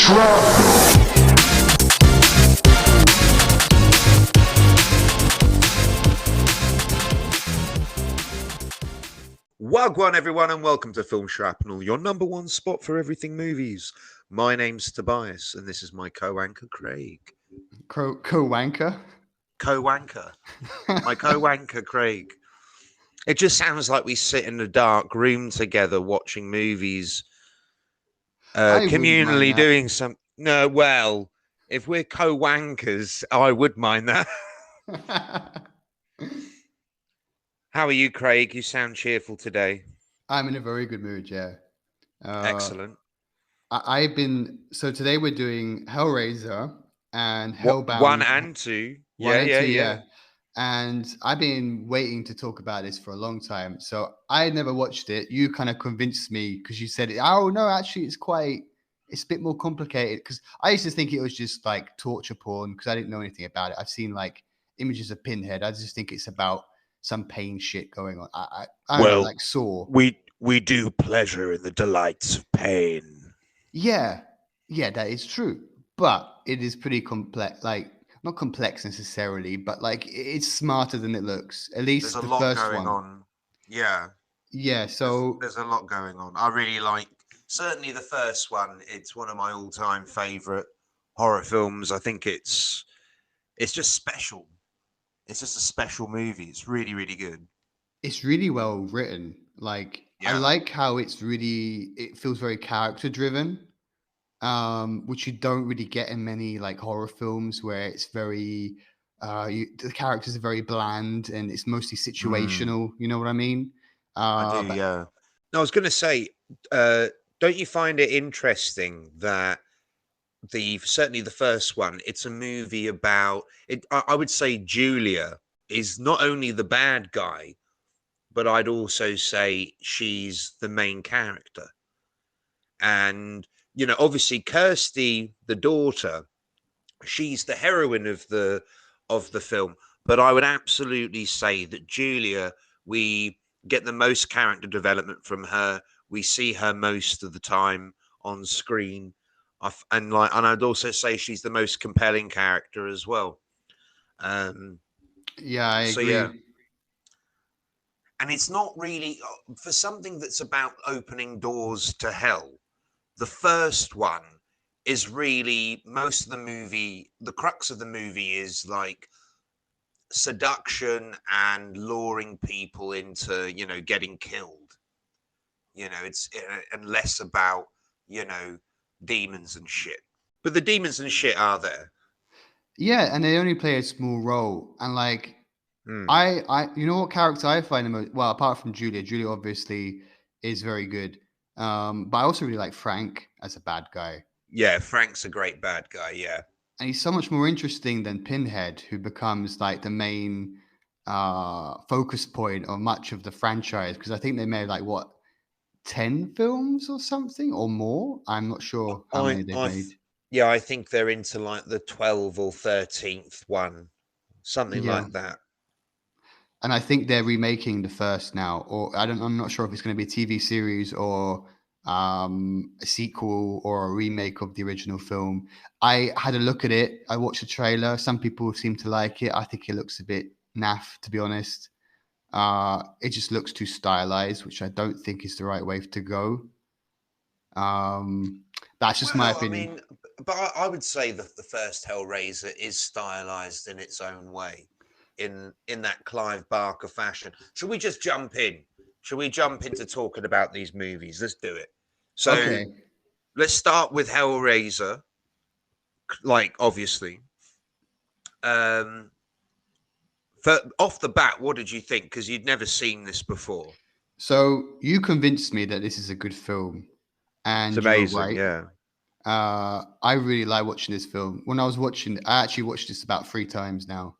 Shrapnel. Wagwan everyone and welcome to Film Shrapnel, your number one spot for everything movies. My name's Tobias and this is my co-anchor Craig. Co-wanker? Co-anchor. My co-anchor Craig. It just sounds like we sit in a dark room together watching movies, communally doing some... No, well, if we're co-wankers, I would mind that. How are you, Craig? You sound cheerful today. I'm in a very good mood, yeah. Excellent. So today we're doing Hellraiser and Hellbound. 1 and 2. Yeah. And I've been waiting to talk about this for a long time. So I never watched it. You kind of convinced me because you said, oh, no, actually, it's a bit more complicated. Because I used to think it was just like torture porn because I didn't know anything about it. I've seen like images of Pinhead. I just think it's about some pain shit going on. I don't know, like Saw. We do pleasure in the delights of pain. Yeah, that is true. But it is pretty complex, like not complex necessarily, but like it's smarter than it looks. At least there's the first going one. On. Yeah. Yeah, so there's a lot going on. I really like certainly the first one. It's one of my all-time favorite horror films. I think it's just special. It's just a special movie. It's really, really good. It's really well written. Like I like how it feels very character driven, which you don't really get in many like horror films where it's very the characters are very bland and it's mostly situational. You know what I mean? I do, yeah. No, I was going to say, don't you find it interesting that certainly the first one, it's a movie about it. I would say Julia is not only the bad guy, but I'd also say she's the main character. And, you know, obviously Kirsty, the daughter, she's the heroine of the film. But I would absolutely say that Julia, we get the most character development from her. We see her most of the time on screen. And I'd also say she's the most compelling character as well. Yeah, I agree. Yeah. And it's not really for something that's about opening doors to hell. The first one is really most of the movie. The crux of the movie is like seduction and luring people into, you know, getting killed. You know, it's and less about, you know, demons and shit. But the demons and shit are there. Yeah, and they only play a small role. And like, I you know what character I find the most, well, apart from Julia obviously is very good. But I also really like Frank as a bad guy. Yeah, Frank's a great bad guy, yeah. And he's so much more interesting than Pinhead, who becomes like the main focus point of much of the franchise. Because I think they made like, what, 10 films or something or more? I'm not sure how many they made. Yeah, I think they're into like the 12th or 13th one, something like that. And I think they're remaking the first now, or I'm not sure if it's going to be a TV series or a sequel or a remake of the original film. I had a look at it. I watched the trailer. Some people seem to like it. I think it looks a bit naff, to be honest. It just looks too stylized, which I don't think is the right way to go. That's just my opinion. I mean, but I would say that the first Hellraiser is stylized in its own way, in that Clive Barker fashion. Should we just jump in? Should we jump into talking about these movies? Let's do it. So let's start with Hellraiser. Like, obviously. Off the bat, what did you think? Because you'd never seen this before. So you convinced me that this is a good film. And it's amazing, right. Yeah. I really like watching this film. When I actually watched this about 3 times now.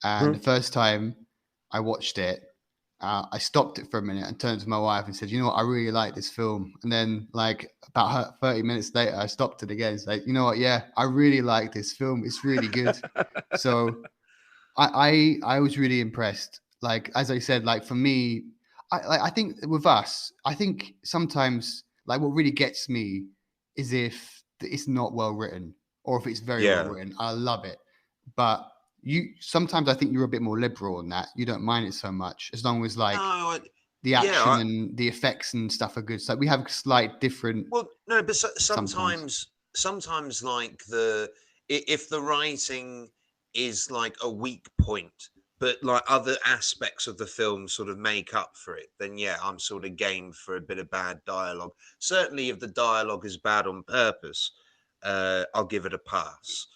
And the first time I watched it, I stopped it for a minute and turned to my wife and said, you know what, I really like this film. And then like about 30 minutes later, I stopped it again. It's like, you know what, yeah, I really like this film. It's really good. So I was really impressed. Like, as I said, like for me, I think with us, I think sometimes like what really gets me is if that it's not well written, or if it's very well Yeah. written, I love it. But you sometimes I think you're a bit more liberal on that. You don't mind it so much as long as No, like the yeah. action and the effects and stuff are good. So we have slight different Well, no, but sometimes. sometimes, like if the writing is like a weak point, but like other aspects of the film sort of make up for it, then yeah, I'm sort of game for a bit of bad dialogue. Certainly, if the dialogue is bad on purpose, I'll give it a pass.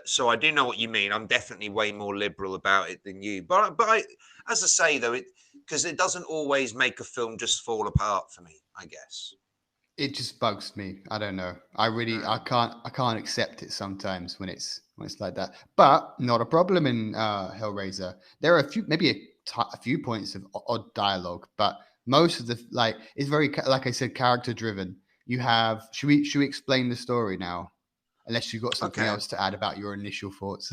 So I do know what you mean. I'm definitely way more liberal about it than you. As I say though, because it doesn't always make a film just fall apart for me, I guess. It just bugs me. I don't know. I can't accept it sometimes when it's like that. But not a problem in Hellraiser. There are a few points of odd dialogue, but most of the like is very like I said, character driven. You have should we explain the story now? Unless you've got something Okay. else to add about your initial thoughts.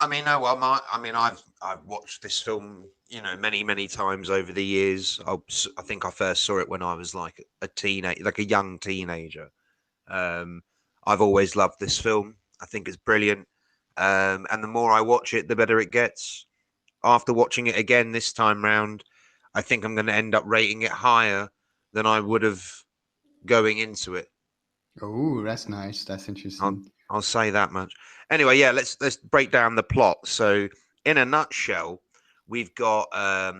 I mean, no, well, I've watched this film, many times over the years. I think I first saw it when I was like a young teenager. Um, I've always loved this film. I think it's brilliant. And the more I watch it, the better it gets. After watching it again this time round, I think I'm going to end up rating it higher than I would have going into it. Oh, that's nice. That's I'll interesting. I'll say that much. Anyway, yeah, let's break down the plot. So, in a nutshell, we've got a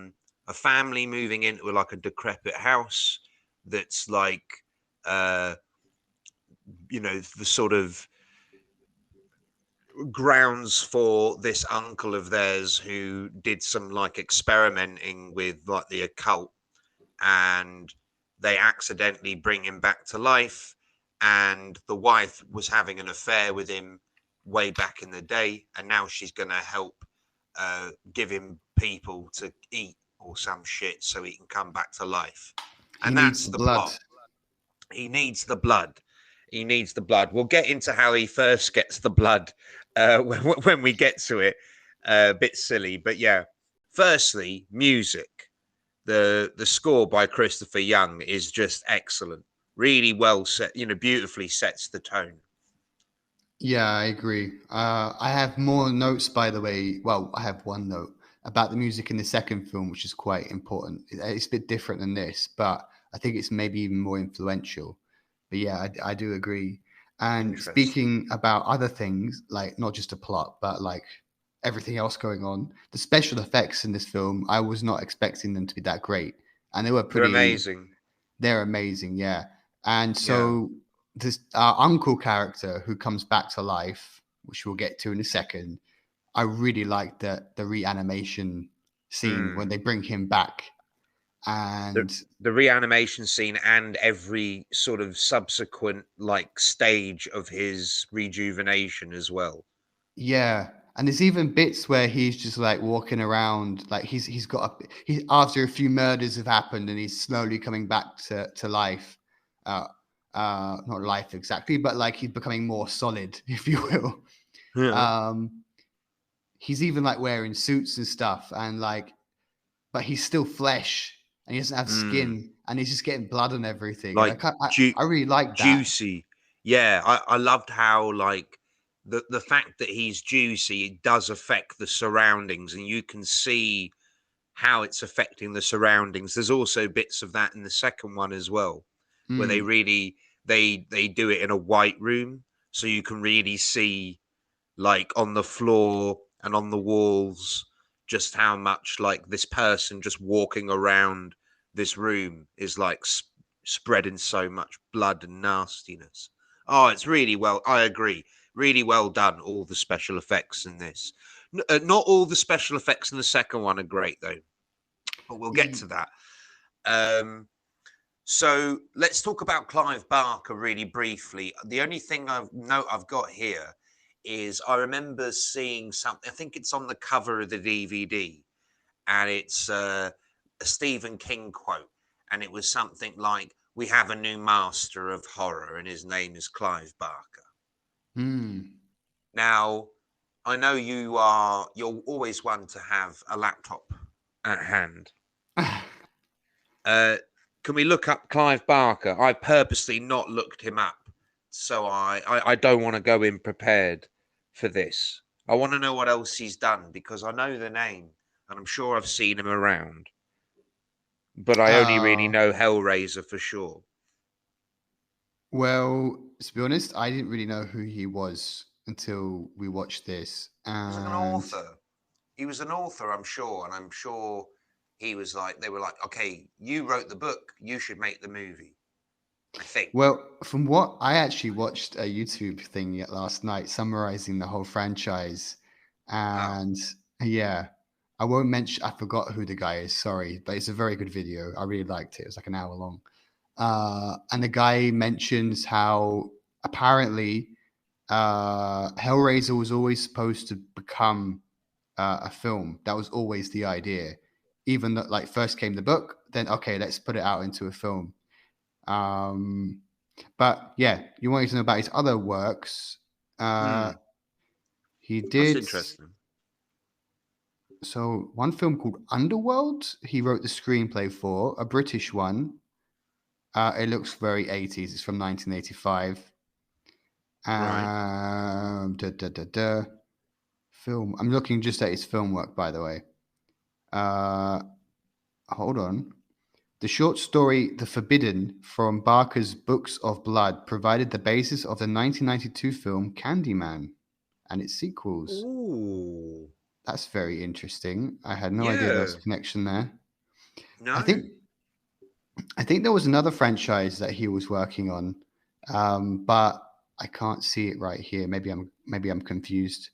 family moving into like a decrepit house that's like uh the sort of grounds for this uncle of theirs who did some like experimenting with like the occult, and they accidentally bring him back to life, and the wife was having an affair with him way back in the day, and now she's going to help give him people to eat or some shit so he can come back to life. He And needs that's the the blood. plot. He needs the blood. He needs the blood. We'll get into how he first gets the blood when we get to it. A bit silly, but yeah. Firstly, music. The score by Christopher Young is just excellent. Really well set, beautifully sets the tone. Yeah, I agree. I have more notes, by the way. Well, I have one note about the music in the second film, which is quite important. It's a bit different than this, but I think it's maybe even more influential. But yeah, I do agree. And Interesting. speaking about other things, like not just a plot, but like everything else going on, the special effects in this film, I was not expecting them to be that great. And they were They're pretty amazing. they're amazing, yeah. And Yeah. so this our uncle character who comes back to life, which we'll get to in a second, I really like the reanimation scene when Mm. they bring him back. The And the reanimation scene and every sort of subsequent like stage of his rejuvenation as well. yeah, and there's even bits where he's just like walking around, like he's after a few murders have happened and he's slowly coming back to life. Uh not life exactly, but like he's becoming more solid, if you will. Yeah. Um he's even like wearing suits and stuff and like but he's still flesh and he doesn't have Mm. skin and he's just getting blood and everything and Like ju- I really like that. juicy. Yeah, I loved how like the fact that he's juicy, it does affect the surroundings, and you can see how it's affecting the surroundings. There's also bits of that in the second one as well, where they Mm. really they do it in a white room, so you can really see like on the floor and on the walls just how much like this person just walking around this room is like spreading so much blood and nastiness. Oh, it's really well. I agree. Really well done. All the special effects in this. Not all the special effects in the second one are great though, but we'll get Y- to that. Um, so let's talk about Clive Barker really briefly. The only thing I've got here is I remember seeing something. I think it's on the cover of the DVD, and it's a Stephen King quote, and it was something like, "We have a new master of horror, and his name is Clive Barker." mm. Now, I know you're always one to have a laptop at hand. Uh, Can we look up Clive Barker? I purposely not looked him up, so I don't want to go in prepared for this. I want to know what else he's done because I know the name and I'm sure I've seen him around, but I only really Uh, know Hellraiser for sure. well, to be honest, I didn't really know who he was until we watched this. He was like an And author. He was an author, I'm sure, and I'm sure he was like they were like, okay, you wrote the book, you should make the movie. I think. well, from what I actually watched a YouTube thing last night summarizing the whole franchise. Oh, And yeah, I won't mention, I forgot who the guy is, sorry, but it's a very good video. I really liked it. It was like an hour long. And the guy mentions how apparently Hellraiser was always supposed to become a film. That was always the idea. Even though, like, first came the book, then okay, let's put it out into a film. Um, but yeah, you wanted to know about his other works. hmm, He that's did interesting. so one film called Underworld. He wrote the screenplay for a British one. It looks very 80s. It's from 1985. Right. Da, da, da, da. Film. I'm looking just at his film work, by the way. Uh, hold on. The short story The Forbidden from Barker's Books of Blood provided the basis of the 1992 film Candyman and its sequels. Ooh. That's very interesting. I had no idea there was Yeah. a connection there. I No. think I think there was another franchise that he was working on, but I can't see it right here. Maybe I'm confused.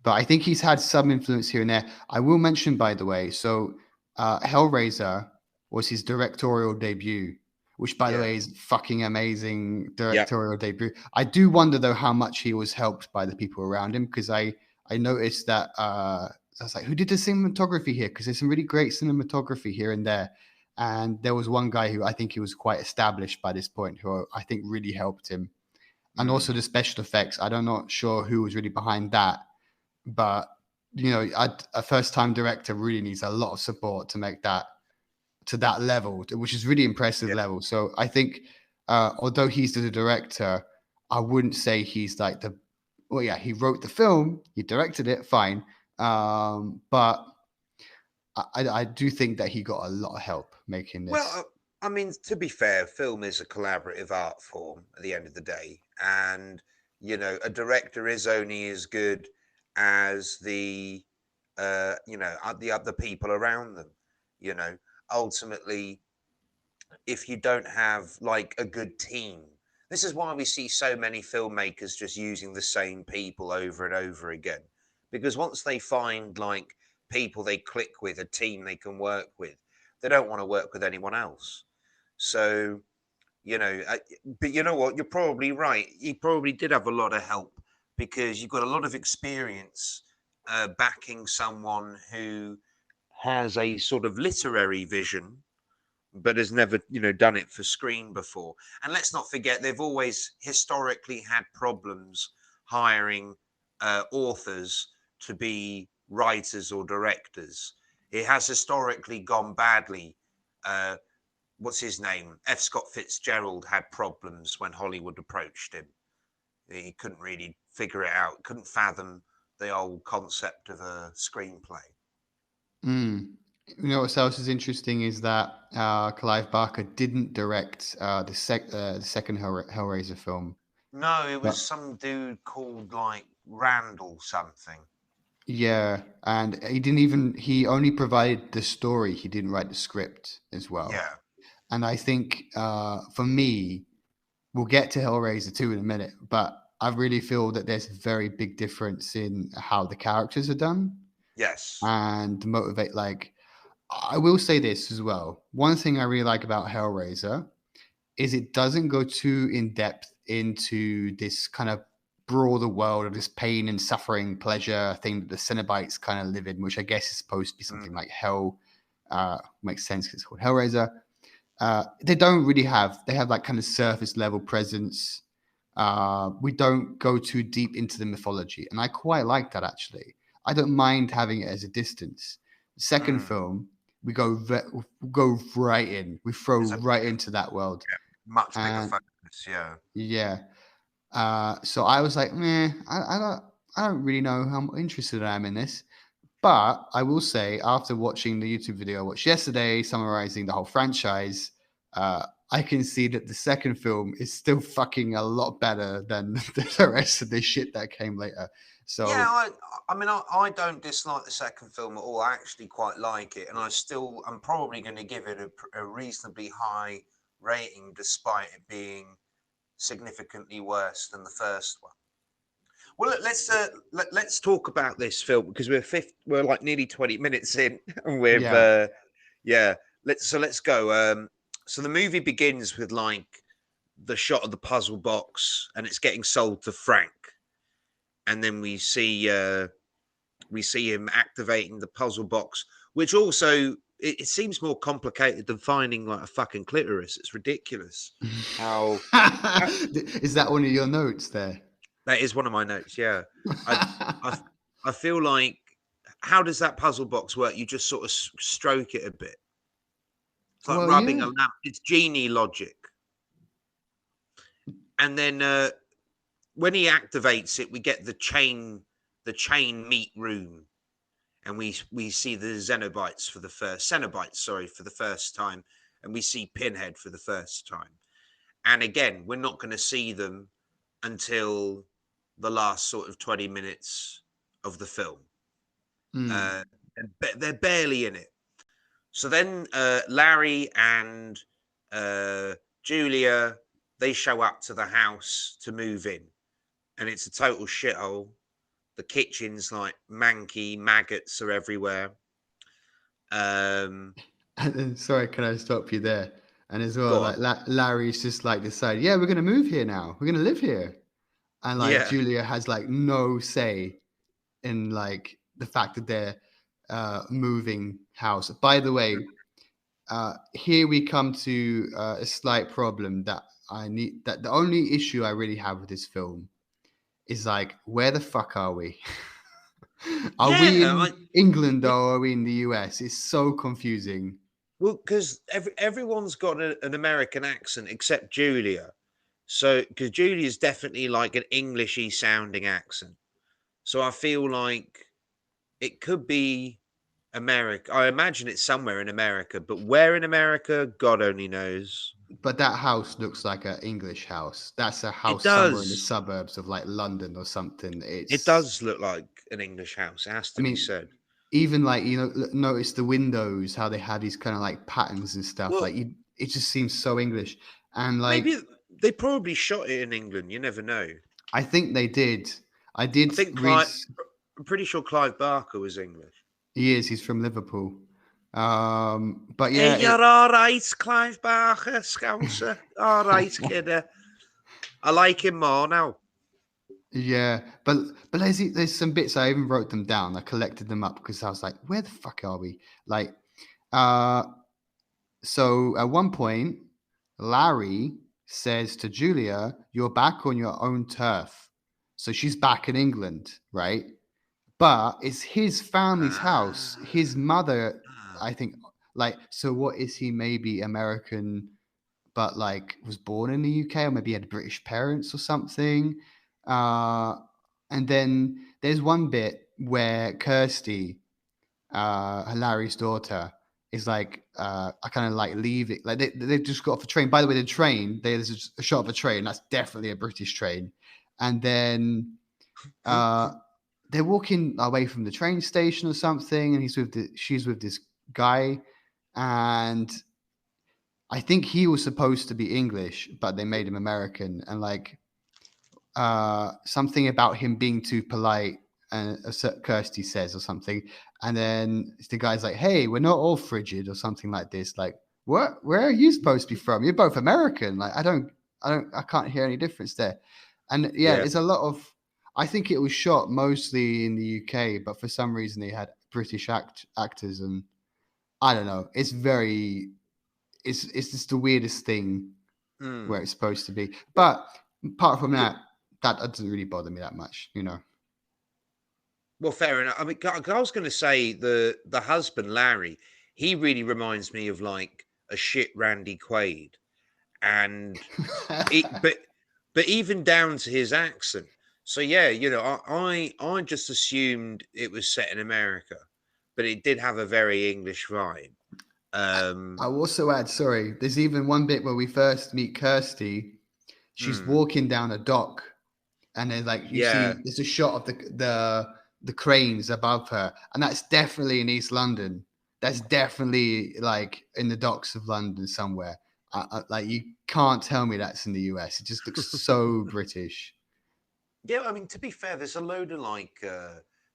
But I think he's had some influence here and there. I will mention, by the way, so Hellraiser was his directorial debut, which, by the Yeah. way, is fucking amazing Yeah. directorial debut. I do wonder though how much he was helped by the people around him because I noticed that I was like, who did the cinematography here? Because there's some really great cinematography here and there. And there was one guy who I think he was quite established by this point, who I think really helped him. And also Mm. the special effects. I'm not sure who was really behind that, but a first-time director really needs a lot of support to make that to that level, which is really impressive Yeah. level. So I think, although he's the director, I wouldn't say he's like the. Well, yeah, he wrote the film, he directed it, fine, but I do think that he got a lot of help making Well, this. I mean, to be fair, film is a collaborative art form at the end of the day, and a director is only as good as the other people around them. You know, ultimately, if you don't have like a good team. This is why we see so many filmmakers just using the same people over and over again. Because once they find like people they click with, a team they can work with, they don't want to work with anyone else. So, but you know what? You're probably right. He probably did have a lot of help because you've got a lot of experience backing someone who has a sort of literary vision but has never done it for screen before. And let's not forget they've always historically had problems hiring authors to be writers or directors. It has historically gone badly. What's his name, F. Scott Fitzgerald, had problems when Hollywood approached him. He couldn't really figure it out, couldn't fathom the old concept of a screenplay. Mm. You know what else is interesting is that Clive Barker didn't direct the second Hellraiser film, No, it was but some dude called like Randall something. yeah, and he only provided the story. He didn't write the script as well. Yeah. And I think for me, we'll get to Hellraiser 2 in a minute, but I really feel that there's a very big difference in how the characters are done Yes. and motivate. Like, I will say this as well. One thing I really like about Hellraiser is it doesn't go too in depth into this kind of broader world of this pain and suffering pleasure thing that the cenobites kind of live in, which I guess is supposed to be something Mm, like hell. Makes sense because it's called Hellraiser. They don't really they have like kind of surface level presence. We don't go too deep into the mythology, and I quite like that actually. I don't mind having it as a distance. The second mm, film, we go right in. We throw There's a right into that world. much bigger And focus. Yeah. yeah, so I was like, I don't really know how interested I am in this. But I will say, after watching the YouTube video I watched yesterday, summarizing the whole franchise, I can see that the second film is still fucking a lot better than the rest of this shit that came later. Yeah, So I mean, I don't dislike the second film at all. I actually quite like it, and I'm probably going to give it a reasonably high rating, despite it being significantly worse than the first one. Well, let's talk about this film because we're like nearly 20 minutes in, and yeah. yeah, let's go. So the movie begins with like the shot of the puzzle box, and it's getting sold to Frank, and then we see him activating the puzzle box, which also it seems more complicated than finding like a fucking clitoris. It's ridiculous. How, how Is that one of your notes there? that is one of my notes. Yeah, I I I feel like how does that puzzle box work? You just sort of stroke it a bit. It's like Well, rubbing yeah. a lamp. It's genie logic. And then when he activates it, we get the chain meat room, and we see the cenobites, sorry, for the first time, and we see Pinhead for the first time. And again, we're not going to see them until the last sort of 20 minutes of the film. Mm. Uh, they're barely in it. So then Larry and Julia, they show up to the house to move in, and it's a total shithole. The kitchen's like manky, maggots are everywhere. Um, And then, sorry, can I stop you there? And as well, Go like on. Larry's just like decided, yeah, we're gonna move here now. We're gonna live here. And like Yeah. Julia has like no say in like the fact that they're moving house. By the way, here we come to a slight problem that I need. That the only issue I really have with this film is like, where the fuck are we? Are we Yeah. in England Yeah. or are we in the US? It's so confusing. Well, because everyone's got an American accent except Julia. So, because Julia's definitely like an Englishy sounding accent. So I feel like it could be America. I imagine it's somewhere in America, but where in America, God only knows. But that house looks like an English house. That's a It house somewhere in the does. suburbs of like London or something. It It's, does look like an English house. It has I to be mean, said. even like, notice the windows, how they had these kind of like patterns and stuff. Well, Like it just seems so English. And like, maybe they probably shot it in England. You never know. I think they did. I did I think read. I'm pretty sure Clive Barker was English. He is. He's from Liverpool. But Hey, yeah, you're all right, Clive Barker, Scouser. All right, kidder. I like him more now. yeah. But there's some bits I even wrote them down. I collected them up because I was like, where the fuck are we? Like, uh, so at one point, Larry says to Julia, "You're back on your own turf." So she's back in England, right? But it's his family's house. His Ah, mother, ah. I think, like, so what is he? Maybe American, but like was born in the UK, or maybe he had British parents or something. Uh, and then there's one bit where Kirsty, Larry's daughter, is like, I kind of like leave it. Like they just got off a train. By the way, the train, there's a shot of a train. That's definitely a British train. And then uh, they're walking away from the train station or something, and she's with this guy, and I think he was supposed to be English, but they made him American, and like something about him being too polite, and Kirsty says or something, and then the guy's like, "Hey, we're not all frigid," or something like this. Like, what? Where are you supposed to be from? You're both American. Like, I can't hear any difference there. And yeah, Yeah. there's a lot of. I think it was shot mostly in the UK, but for some reason they had British actors, and I don't know. It's just the weirdest thing Mm. where it's supposed to be. But apart from that, that doesn't really bother me that much. Well, fair enough. I mean, I was going to say the husband Larry. he really reminds me of like a shit Randy Quaid, and but even down to his accent. So yeah, I just assumed it was set in America, but it did have a very English vibe. I'll also add, sorry, there's even one bit where we first meet Kirsty. She's Hmm, walking down a dock, and then like you yeah, see, there's a shot of the cranes above her, and that's definitely in East London. That's definitely like in the docks of London somewhere. Like you can't tell me that's in the US. It just looks so British. yeah. I mean, to be fair, there's a load of like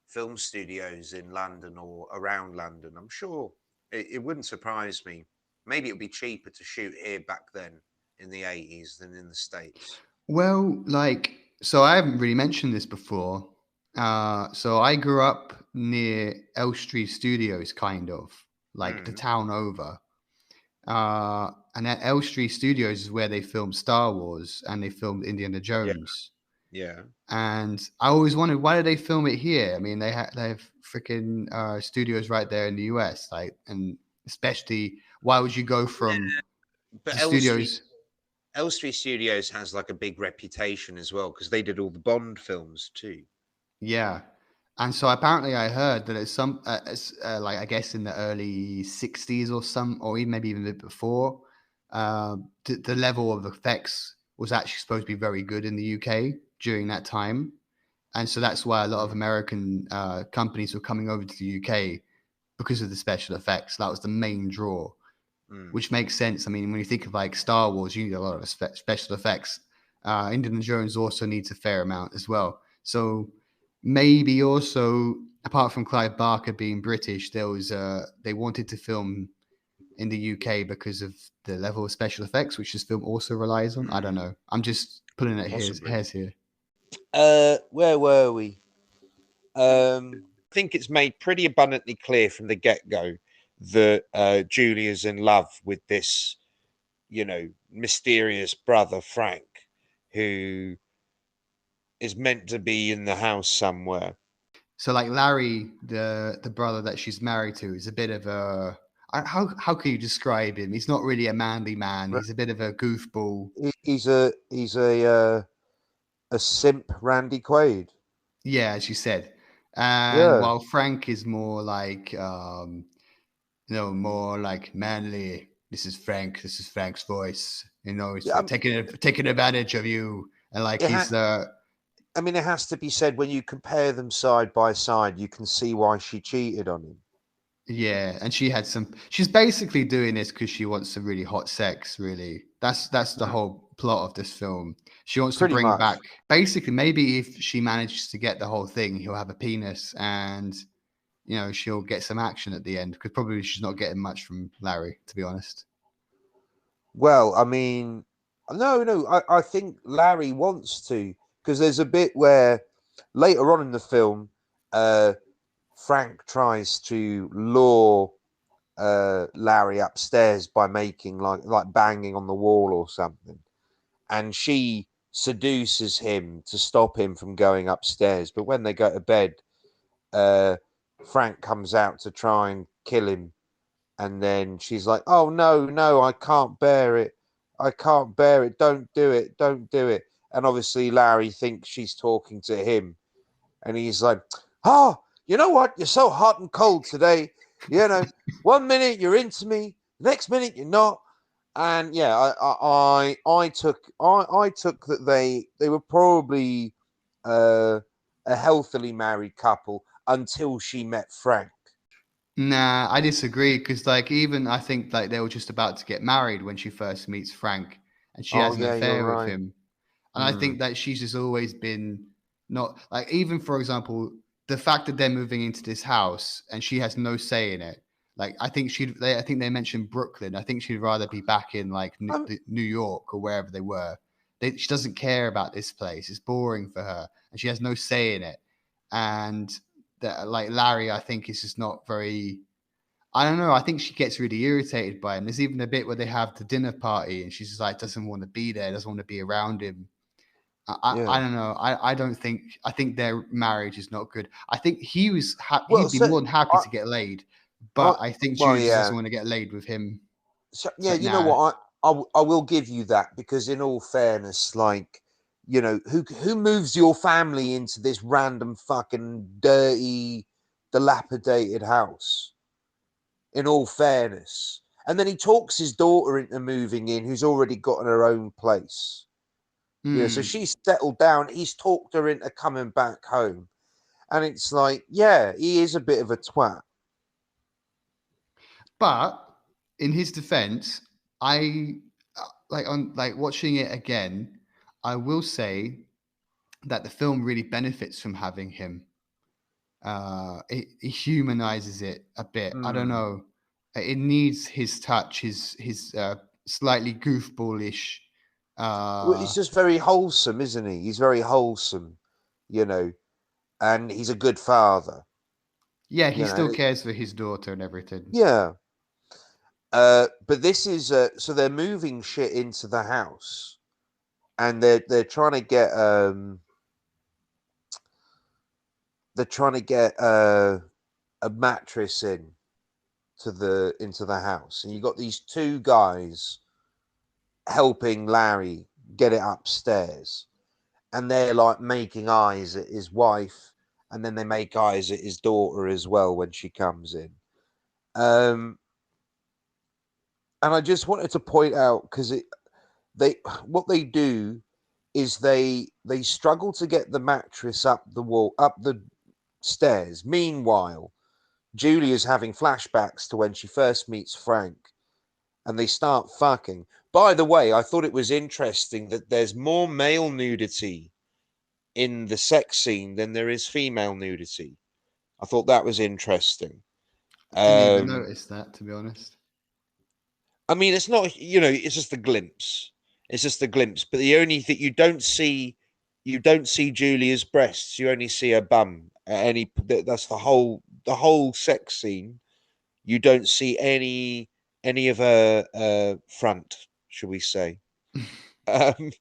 film studios in London or around London. I'm sure it wouldn't surprise me. Maybe it'd be cheaper to shoot here back then in the 80s than in the States. Well, like, so I haven't really mentioned this before. So I grew up near Elstree Studios, kind of like the Hmm. town over. And at Elstree Studios is where they filmed Star Wars and they filmed Indiana Yeah, Jones. yeah. And I always wondered, why did they film it here? I mean, they have freaking studios right there in the US, like, and especially why would you go from But the studios? Elstree Studios has like a big reputation as well because they did all the Bond films too. Yeah. And so apparently I heard that like I guess in the early 60s or or even maybe even a bit before, the level of effects was actually supposed to be very good in the UK during that time. And so that's why a lot of Mm, American companies were coming over to the UK because of the special effects. That was the main draw, mm. which makes sense. I mean, when you think of like Star Wars, you need a lot of special effects. Indiana Jones also needs a fair amount as well. So maybe also, apart from Clive Barker being British, there was they wanted to film in the UK because of the level of special effects, which this film also relies on. I don't Mm, know. I'm just pulling at possibly. hairs here. Where were we? I think it's made pretty abundantly clear from the get-go that Julia's in love with this, mysterious brother Frank, who is meant to be in the house somewhere. So like Larry, the brother that she's married to, is a bit of a how can you describe him? He's not really a manly man. He's a bit of a goofball. He's a simp, Randy Quaid. Yeah, as you said. And Yeah, while Frank is more like more like manly. This is Frank. This is Frank's voice. He's yeah. taking advantage of you. And like It he's ha- I mean, it has to be said when you compare them side by side, you can see why she cheated on him. yeah, and she's basically doing this because she wants some really hot sex, really. That's the Mm, whole plot of this film. She wants to pretty bring much. back basically maybe if she manages to get the whole thing, he'll have a penis and she'll get some action at the end because probably she's not getting much from Larry, to be honest. Well, I mean, no, no. I think Larry wants to because there's a bit where later on in the film, uh, Frank tries to lure Larry upstairs by making like banging on the wall or something, and she seduces him to stop him from going upstairs. But when they go to bed, uh, Frank comes out to try and kill him, and then she's like, "Oh no, no, I can't bear it. I can't bear it. Don't do it. Don't do it." And obviously, Larry thinks she's talking to him, and he's like, "Oh, you know what? You're so hot and cold today. You know, one minute you're into me, next minute you're not." And yeah, I took that they were probably a healthily married couple until she met Frank. Nah, I disagree because like even I think like they were just about to get married when she first meets Frank and she Oh has an yeah, you're affair with right. him. And I Mm, think that she's just always been not like even for example, the fact that they're moving into this house and she has no say in it. Like I think they mentioned Brooklyn. I think she'd rather be back in like I'm, New York or wherever they were. She doesn't care about this place. It's boring for her and she has no say in it. And that like Larry, I think is just not very. I don't know. I think she gets really irritated by him. There's even a bit where they have the dinner party, and she's just like doesn't want to be there, doesn't want to be around him. I yeah. don't know. I don't think. I think their marriage is not good. I think Well, he'd be so more than happy I, to get laid, But I think well, Julie just doesn't yeah. want to get laid with him. So, It's yeah, like, you know nah. what? I will give you that, because in all fairness, like, you know, who moves your family into this random fucking dirty, dilapidated house? In all fairness. And then he talks his daughter into moving in, who's already got her own place. You know, so Mm. she's settled down. He's talked her into coming back home. And it's like, yeah, he is a bit of a twat. But in his defense, I like watching it again. I will say that the film really benefits from having him. It humanizes it a bit. I don't Mm. know. It needs his touch, his slightly goofballish. Well, Uh, he's just very wholesome, isn't he? He's very wholesome, you know, and he's a good father, yeah, he you still know. cares for his daughter and everything. Yeah. But this is so they're moving shit into the house, and they're trying to get a mattress into the house, and you got these two guys helping Larry get it upstairs, and they're like making eyes at his wife, and then they make eyes at his daughter as well when she comes in. Um, and I just wanted to point out, because they what they do is they struggle to get the mattress up the stairs. Meanwhile, Julia's having flashbacks to when she first meets Frank, and they start fucking. By the way, I thought it was interesting that there's more male nudity in the sex scene than there is female nudity. I thought that was interesting. I didn't even Um, notice that, to be honest. I mean, it's not, you know, it's just a glimpse. It's just a glimpse. But the only thing you don't see Julia's breasts. You only see her bum. That's the whole sex scene. You don't see any of her front, shall we say? Um,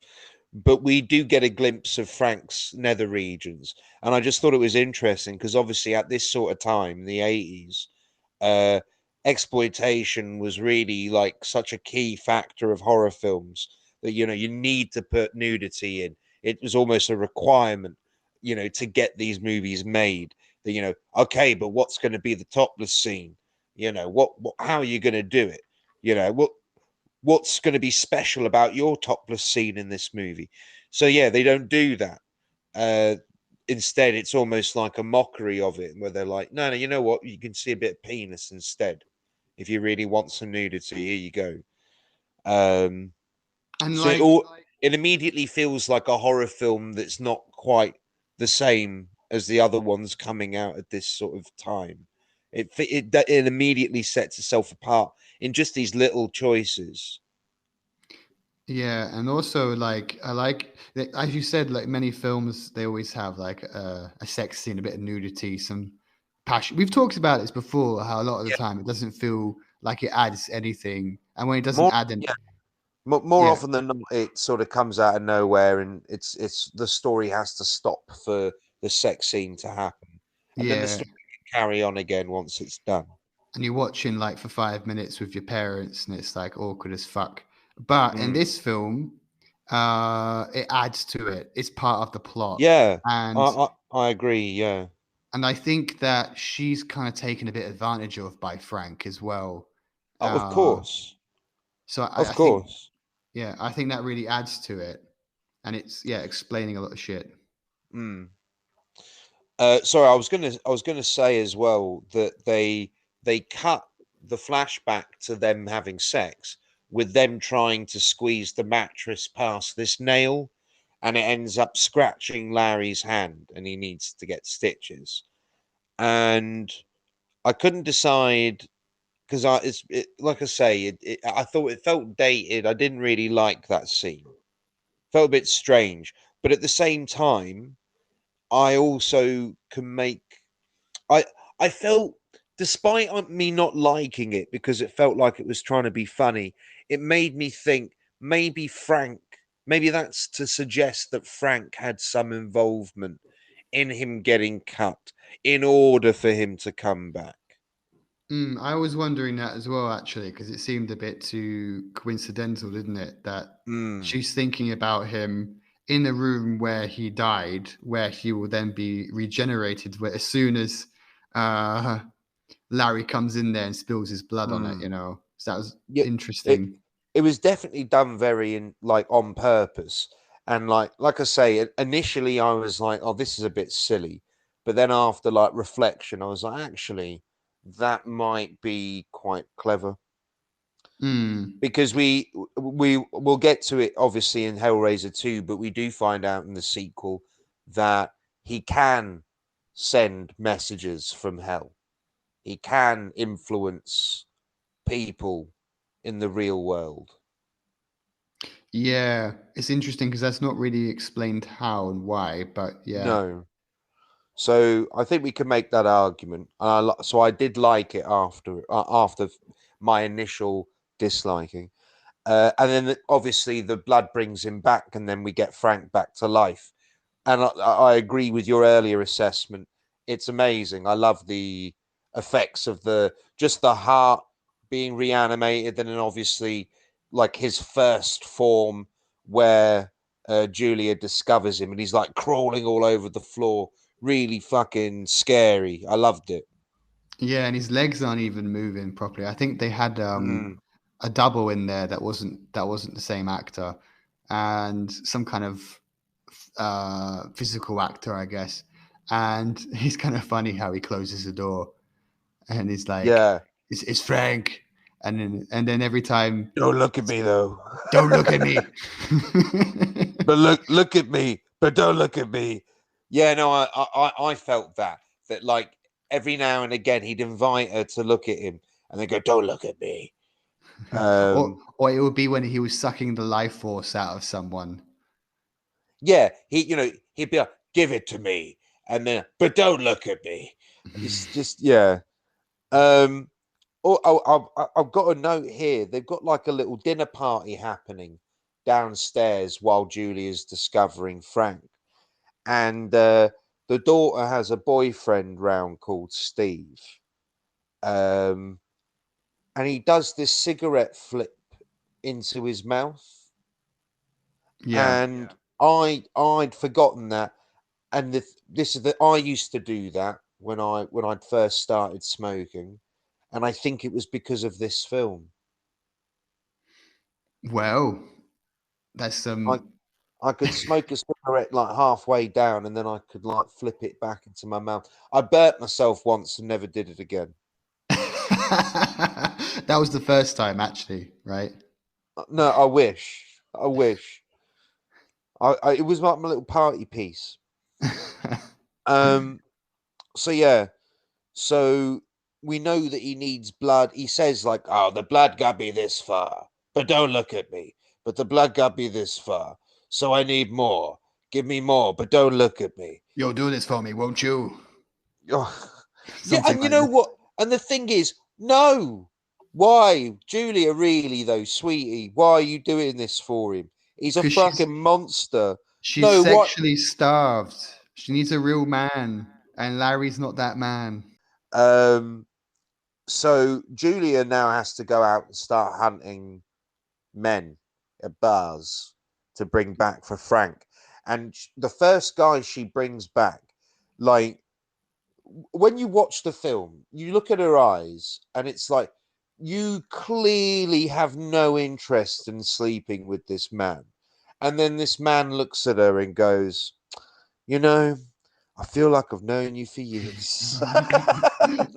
but we do get a glimpse of Frank's nether regions, and I just thought it was interesting because obviously at this sort of time, the 80s, uh, exploitation was really like such a key factor of horror films that you know you need to put nudity in. It was almost a requirement, you know, to get these movies made. That you know, okay, but what's going to be the topless scene? You know, what how are you going to do it? You know, what's going to be special about your topless scene in this movie? So yeah, they don't do that. Uh, Instead, it's almost like a mockery of it, where they're like, no, no, you know what? You can see a bit of penis instead. If you really want some nudity, here you go. Um, And so like, it immediately feels like a horror film that's not quite the same as the other ones coming out at this sort of time. It immediately sets itself apart in just these little choices. yeah, and also like I like as you said, like many films, they always have like a sex scene, a bit of nudity, some passion. We've talked about this before, how a lot of the Yeah, time it doesn't feel like it adds anything, and when it doesn't more add an yeah, more yeah, often than not, it sort of comes out of nowhere, and it's the story has to stop for the sex scene to happen, and then the yeah, story can carry on again once it's done. and you're watching like for 5 minutes with your parents, and it's like awkward as fuck. But in Mm. this film, it adds to it. It's part of the plot, Yeah, and I agree. Yeah. I think that she's kind of taken a bit advantage of by Frank as well. Oh, of Uh, course, so of I think, course. yeah, I think that really adds to it, and it's yeah, explaining a lot of shit. Mm. Sorry, I was gonna say as well that they cut the flashback to them having sex with them trying to squeeze the mattress past this nail, and it ends up scratching Larry's hand, and he needs to get stitches. And I couldn't decide because like I say, I thought it felt dated. I didn't really like that scene. Felt a bit strange, but at the same time, I also can make I I felt, despite me not liking it because it felt like it was trying to be funny, it made me think maybe that's to suggest that Frank had some involvement in him getting cut in order for him to come back. I was wondering that as well, actually, because it seemed a bit too coincidental, didn't it? That Mm. she's thinking about him in the room where he died, where he will then be regenerated. Where as soon as uh, Larry comes in there and spills his blood on it, Mm. So that was Yeah, it interesting. it was definitely done very like on purpose. And like I say, initially I was like, oh, this is a bit silly. But then after like reflection, I was like, actually, that might be quite clever. Mm, Because we will get to it obviously in Hellraiser 2, but we do find out in the sequel that he can send messages from hell. He can influence people in the real world. yeah, it's interesting because that's not really explained how and why, but yeah. No. So I think we can make that argument. So I did like it after my initial disliking. And then obviously the blood brings him back, and then we get Frank back to life. And I agree with your earlier assessment. It's amazing. I love the effects of the heart being reanimated, and then obviously like his first form where Julia discovers him, and he's like crawling all over the floor. Really fucking scary. I loved it. Yeah, and his legs aren't even moving properly. I think they had Mm, a double in there that wasn't the same actor, and some kind of physical actor, I guess. And he's kind of funny how he closes the door and he's like, yeah. it's Frank," and then every time, Don't look at me though. "Don't look at me." But look at me, but don't look at me. Yeah, no, I felt that like every now and again he'd invite her to look at him, and then go, "Don't look at me." or Um, or it would be when he was sucking the life force out of someone. yeah, he'd be like, "Give it to me," and then, but don't look at me. It's just yeah. Um, I've got a note here. They've got like a little dinner party happening downstairs while Julia's discovering Frank. And the daughter has a boyfriend round called Steve, um, and he does this cigarette flip into his mouth, Yeah. and I'd forgotten that, and this is the I used to do that when I'd first started smoking, and I think it was because of this film. Well, that's I some. I could smoke a cigarette like halfway down, and then I could like flip it back into my mouth. I burnt myself once and never did it again. That was the first time, actually, right? No, I wish. I wish. It was like my little party piece. Um. So yeah. So we know that he needs blood. He says like, "Oh, the blood got me this far, but don't look at me. But the blood got me this far, so I need more. Give me more, but don't look at me." You'll do this for me, won't you? Oh, yeah, Something and you like know this. what? And the thing is, no. Why, Julia? Really though, sweetie, why are you doing this for him? He's a Because she's fucking monster. she's No, what? sexually starved. She needs a real man, and Larry's not that man. Um. So Julia now has to go out and start hunting men at bars to bring back for Frank. And the first guy she brings back, like when you watch the film, you look at her eyes and it's like you clearly have no interest in sleeping with this man. And then this man looks at her and goes, you know, I feel like I've known you for years.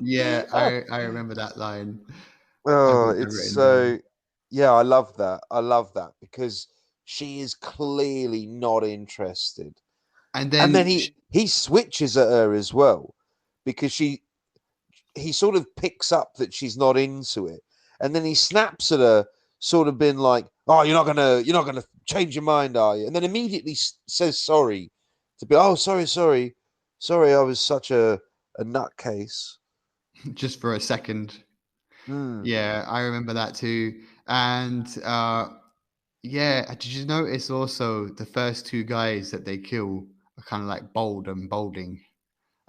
Yeah, I remember that line. I've Oh, got that it's written down. so yeah, I love that. I love that because she is clearly not interested. And And then then he switches at her as well because he sort of picks up that she's not into it. And then he snaps at her, sort of been like, "Oh, you're not gonna change your mind, are you?" And then immediately says sorry to be, "Oh, sorry, I was such a nutcase." just for a second, Hmm. yeah, I remember that too. And yeah, did you notice also the first two guys that they kill are kind of like bold and balding?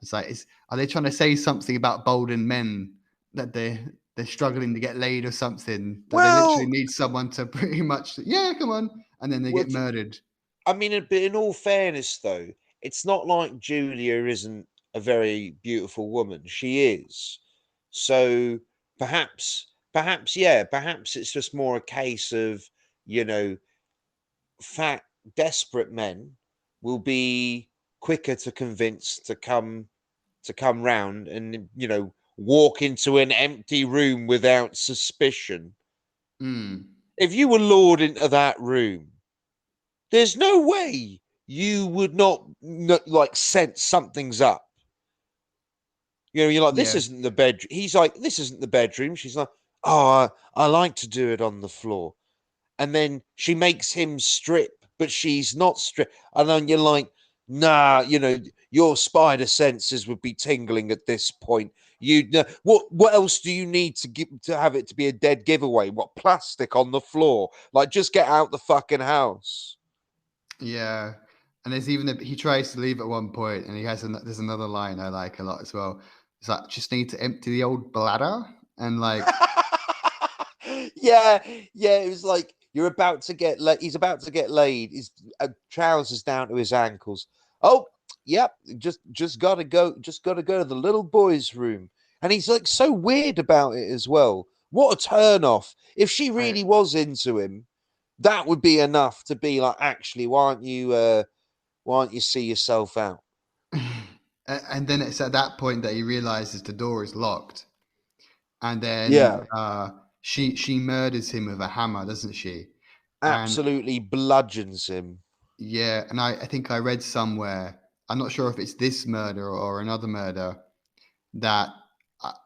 It's like, are they trying to say something about bolden men that they're struggling to get laid or something, that they literally Well, need someone to pretty much, yeah, come on, and then they well, get murdered. I mean, but in all fairness, though, it's not like Julia isn't a very beautiful woman. She is. So perhaps, yeah, perhaps it's just more a case of, you know, fat, desperate men will be quicker to convince to come round and, you know, walk into an empty room without suspicion. Mm. If you were lured into that room, there's no way you would not like sense something's up. You know, you're like, this Yeah. isn't the bedroom. He's like, this isn't the bedroom. She's like, oh, I like to do it on the floor. And then she makes him strip, but she's not strip. And then you're like, nah, you know, your spider senses would be tingling at this point. You know, what else do you need to give to have it to be a dead giveaway? What, plastic on the floor? Like, just get out the fucking house. Yeah. And there's even he tries to leave at one point, and there's another line I like a lot as well. It's like, just need to empty the old bladder, and like, Yeah, yeah. It was like you're about to get laid. He's about to get laid. His trousers down to his ankles. Oh, yep. Just gotta go. Just gotta go to the little boy's room. And he's like so weird about it as well. What a turn off! If she I, really was into him, that would be enough to be like, actually, why aren't you? Why don't you see yourself out? and then it's at that point that he realizes the door is locked, and then Yeah, she murders him with a hammer, doesn't she? And absolutely bludgeons him. yeah, and I think I read somewhere, I'm not sure if it's this murder or another murder, that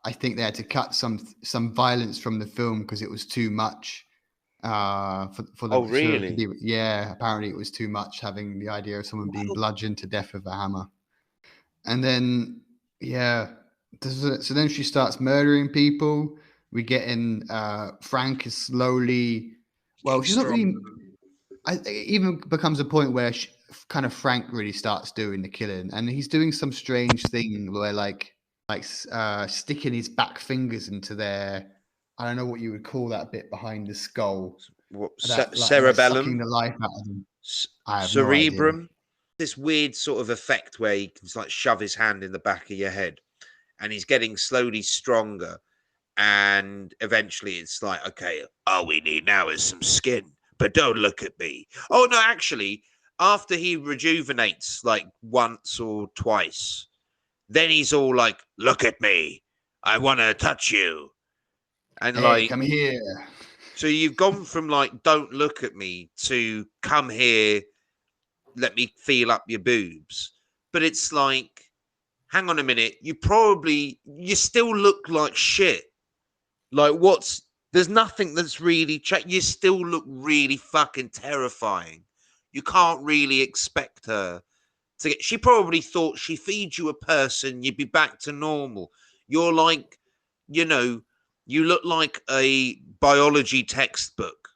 I think they had to cut some violence from the film because it was too much for Oh, the so it could really? be, yeah, apparently it was too much having the idea of someone being Well, bludgeoned to death with a hammer. And then, yeah, so then she starts murdering people. We get in, Frank is slowly, well, getting she's not strong. really, it even becomes a point where kind of Frank really starts doing the killing, and he's doing some strange thing where sticking his back fingers into their, I don't know what you would call that bit behind the skull, What, that like sucking cerebellum, the life out of them. I have no idea. cerebrum. This weird sort of effect where he can like shove his hand in the back of your head, and he's getting slowly stronger. And eventually, it's like, okay, all we need now is some skin. But don't look at me. Oh no, actually, after he rejuvenates like once or twice, then he's all like, "Look at me, I want to touch you," and Hey, like, come here. so you've gone from like, "Don't look at me" to "Come here, let me feel up your boobs." But it's like, hang on a minute, you still look like shit. Like, there's nothing that's really you still look really fucking terrifying. You can't really expect her to get. She probably thought she feeds you a person, you'd be back to normal. You're like, you know, you look like a biology textbook.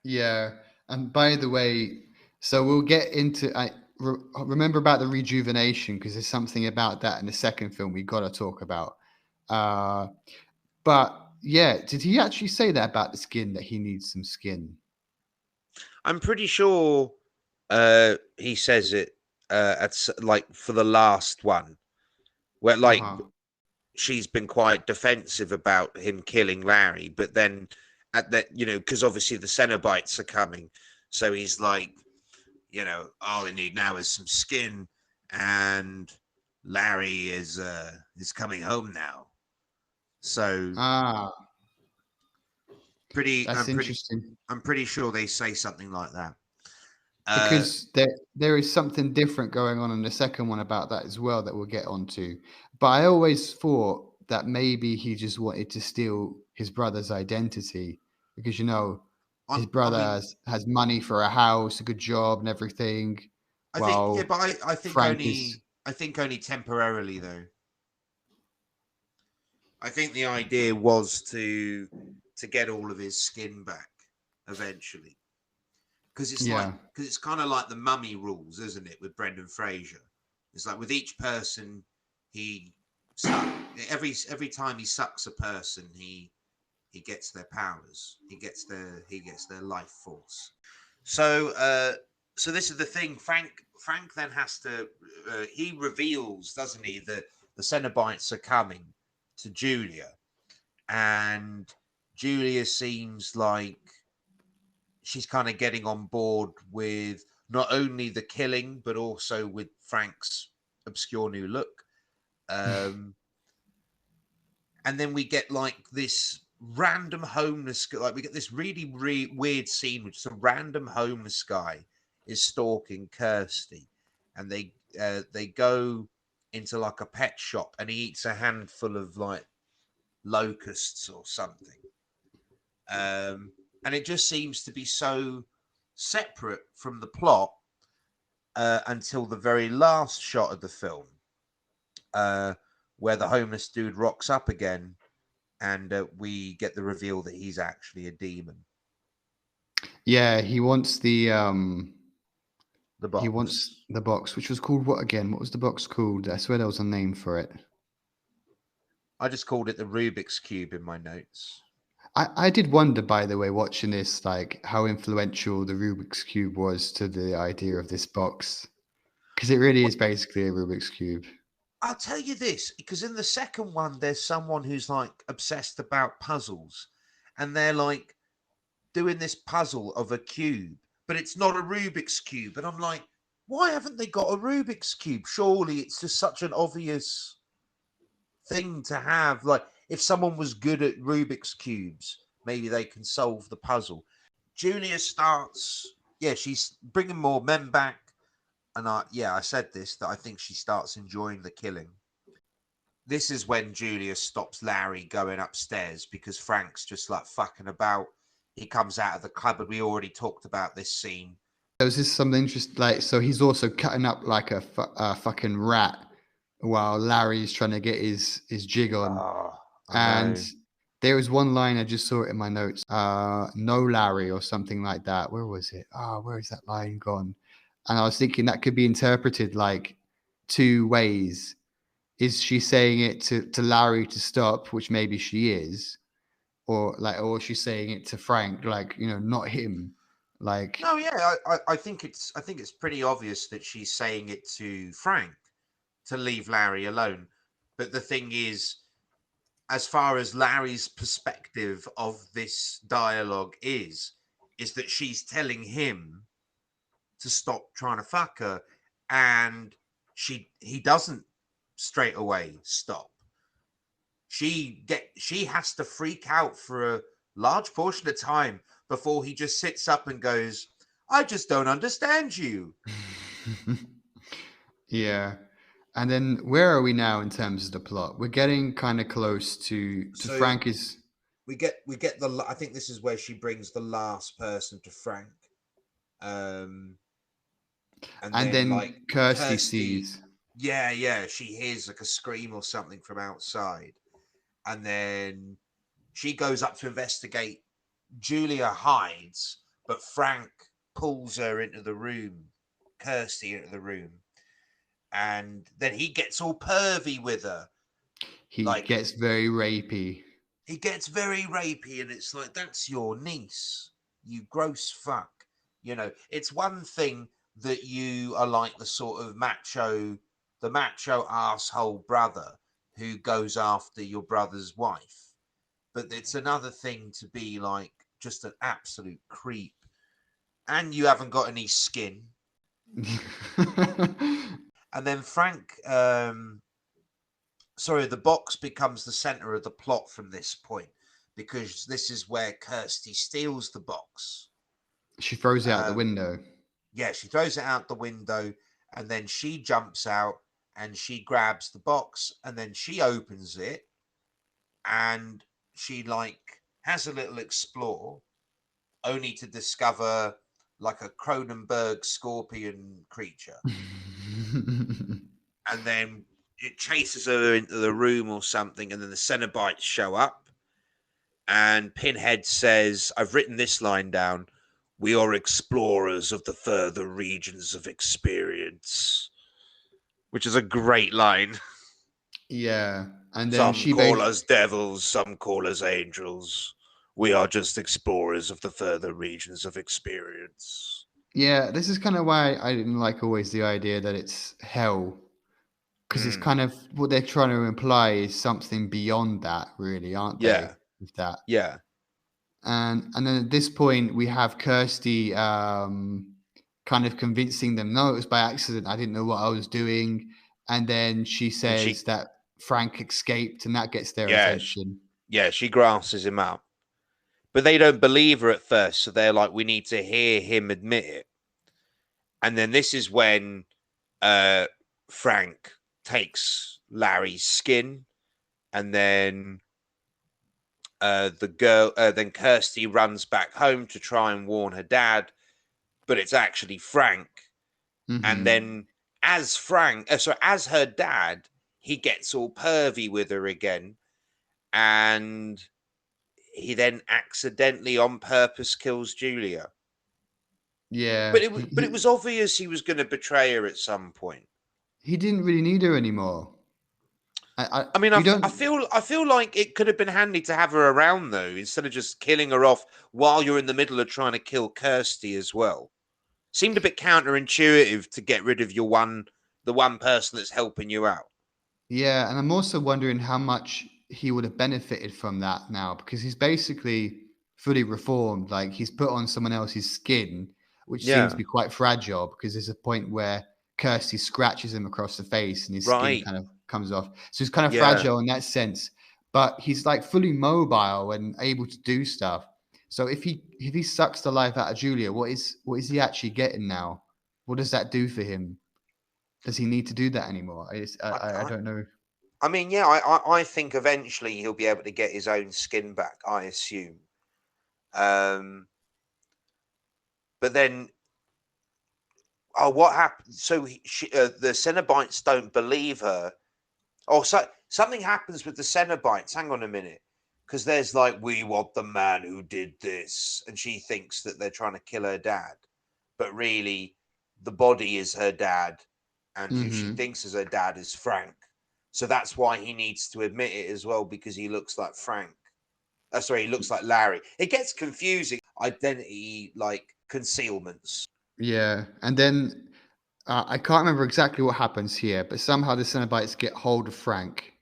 Yeah, and by the way, so we'll get into. Remember about the rejuvenation, because there's something about that in the second film we got to talk about. Uh, but yeah, did he actually say that about the skin, that he needs some skin? I'm pretty sure he says it like for the last one, where Uh like huh. she's been quite defensive about him killing Larry, but then at that, you know, because obviously the cenobites are coming, so he's like, you know, all we need now is some skin, and Larry is coming home now. So Ah, pretty, that's interesting. I'm pretty sure they say something like that. Uh, Because there is something different going on in the second one about that as well that we'll get onto. But I always thought that maybe he just wanted to steal his brother's identity, because his I brother mean, has money for a house, a good job, and everything, I think yeah, while but Frank is, I think only temporarily though. I think the idea was to get all of his skin back eventually, yeah, because it's kind of like the Mummy rules, isn't it? With Brendan Fraser, it's like with each person he suck. Every time he sucks a person, he gets their powers. He gets their life force. So so this is the thing. Frank then has to. He reveals, doesn't he, that the Cenobites are coming to Julia, and Julia seems like she's kind of getting on board with not only the killing but also with Frank's obscure new look. And then we get like this random homeless, like we get this really weird scene which is a random homeless guy is stalking Kirsty, and they go into like a pet shop and he eats a handful of like locusts or something. And it just seems to be so separate from the plot until the very last shot of the film, where the homeless dude rocks up again, and we get the reveal that he's actually a demon. Yeah, he wants the box. He wants the box, which was called what again? What was the box called? I swear there was a name for it. I just called it the Rubik's Cube in my notes. I did wonder, by the way, watching this, like how influential the Rubik's Cube was to the idea of this box. Because it really is basically a Rubik's Cube. I'll tell you this, because in the second one, there's someone who's like obsessed about puzzles, and they're like doing this puzzle of a cube, but it's not a Rubik's Cube. And I'm like, why haven't they got a Rubik's Cube? Surely it's just such an obvious thing to have. Like, if someone was good at Rubik's Cubes, maybe they can solve the puzzle. Julia starts, she's bringing more men back. And I said this, that I think she starts enjoying the killing. This is when Julia stops Larry going upstairs because Frank's just like fucking about. He comes out of the cupboard. We already talked about this scene. There was just something interesting, like, so he's also cutting up like a fucking rat while Larry's trying to get his jig on. And there was one line, I just saw it in my notes, no Larry or something like that. Where was it? Where is that line gone? And I was thinking that could be interpreted like two ways. Is she saying it to Larry to stop, which maybe she is, or she's saying it to Frank, like, not him. Like, no, I think it's pretty obvious that she's saying it to Frank to leave Larry alone. But the thing is, as far as Larry's perspective of this dialogue is that she's telling him to stop trying to fuck her, and he doesn't straight away stop. She has to freak out for a large portion of time before he just sits up and goes, I just don't understand you. Yeah. And then where are we now in terms of the plot? We're getting kind of close to Frank is. We get the. I think this is where she brings the last person to Frank. And then like Kirsty sees. Yeah, she hears like a scream or something from outside, and then she goes up to investigate. Julia hides, but Frank pulls her into the room, Kirsty into the room, and then he gets all pervy with her. He gets very rapey. He gets very rapey, and it's like, that's your niece, you gross fuck. It's one thing that you are like the sort of macho asshole brother who goes after your brother's wife, but it's another thing to be like just an absolute creep, and you haven't got any skin. And then Frank, the box becomes the center of the plot from this point, because this is where Kirsty steals the box. She throws it out the window. Yeah, she throws it out the window, and then she jumps out and she grabs the box, and then she opens it, and she like has a little explore, only to discover like a Cronenberg scorpion creature. And then it chases her into the room or something, and then the cenobites show up, and Pinhead says, I've written this line down, we are explorers of the further regions of experience, which is a great line. Yeah. And then Some she call basically, us devils, some call us angels. We are just explorers of the further regions of experience. yeah, this is kind of why I didn't like always the idea that it's hell, because it's Mm. kind of what they're trying to imply is something beyond that, really, aren't they? Yeah, With that. yeah. And then at this point we have Kirsty kind of convincing them, no, it was by accident. I didn't know what I was doing. And then she And says that Frank escaped, and that gets their yeah, attention. she grasses him up. But they don't believe her at first, so they're like, we need to hear him admit it. And then this is when uh, Frank takes Larry's skin, and then then Kirsty runs back home to try and warn her dad, but it's actually Frank. And Hmm. then as her dad, he gets all pervy with her again, and he then accidentally, on purpose, kills Julia. Yeah, But it was obvious he was going to betray her at some point. he didn't really need her anymore. I mean, You don't. I feel like it could have been handy to have her around though, instead of just killing her off while you're in the middle of trying to kill Kirsty as well. Seemed a bit counterintuitive to get rid of the one person that's helping you out. Yeah, and I'm also wondering how much he would have benefited from that now, because he's basically fully reformed. Like he's put on someone else's skin, which seems to Yeah, be quite fragile, because there's a point where Kirsty scratches him across the face and his skin right. kind of comes off. So he's kind of Yeah. fragile in that sense, but he's like fully mobile and able to do stuff. So if he sucks the life out of Julia, what is he actually getting now? What does that do for him? Does he need to do that anymore? I, I I, don't know. I mean, yeah, I think eventually he'll be able to get his own skin back, I assume. Um, but then, oh, what happened? So the Cenobites don't believe her. Oh, so something happens with the Cenobites. Hang on a minute. Because there's like, we want the man who did this. And she thinks that they're trying to kill her dad. But really, the body is her dad. And who she Hmm. thinks is her dad is Frank. So that's why he needs to admit it as well, because he looks like Frank. Sorry, he looks like Larry. It gets confusing. Identity, like concealments. Yeah, and then I can't remember exactly what happens here, but somehow the Cenobites get hold of Frank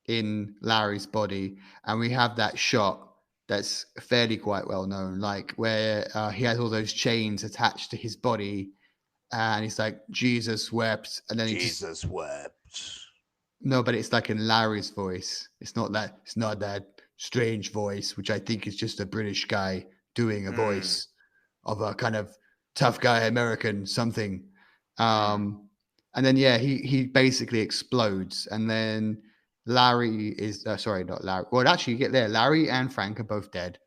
in Larry's body, and we have that shot that's fairly quite well known, like where he has all those chains attached to his body, and he's like Jesus wept, and then he just Jesus wept. no, but it's like in Larry's voice. It's not that. It's not that strange voice, which I think is just a British guy doing a Mm, voice of a kind of tough guy American something. mm. And then yeah, he basically explodes, and then Larry is sorry, not Larry. Well, actually, you get there. Larry and Frank are both dead.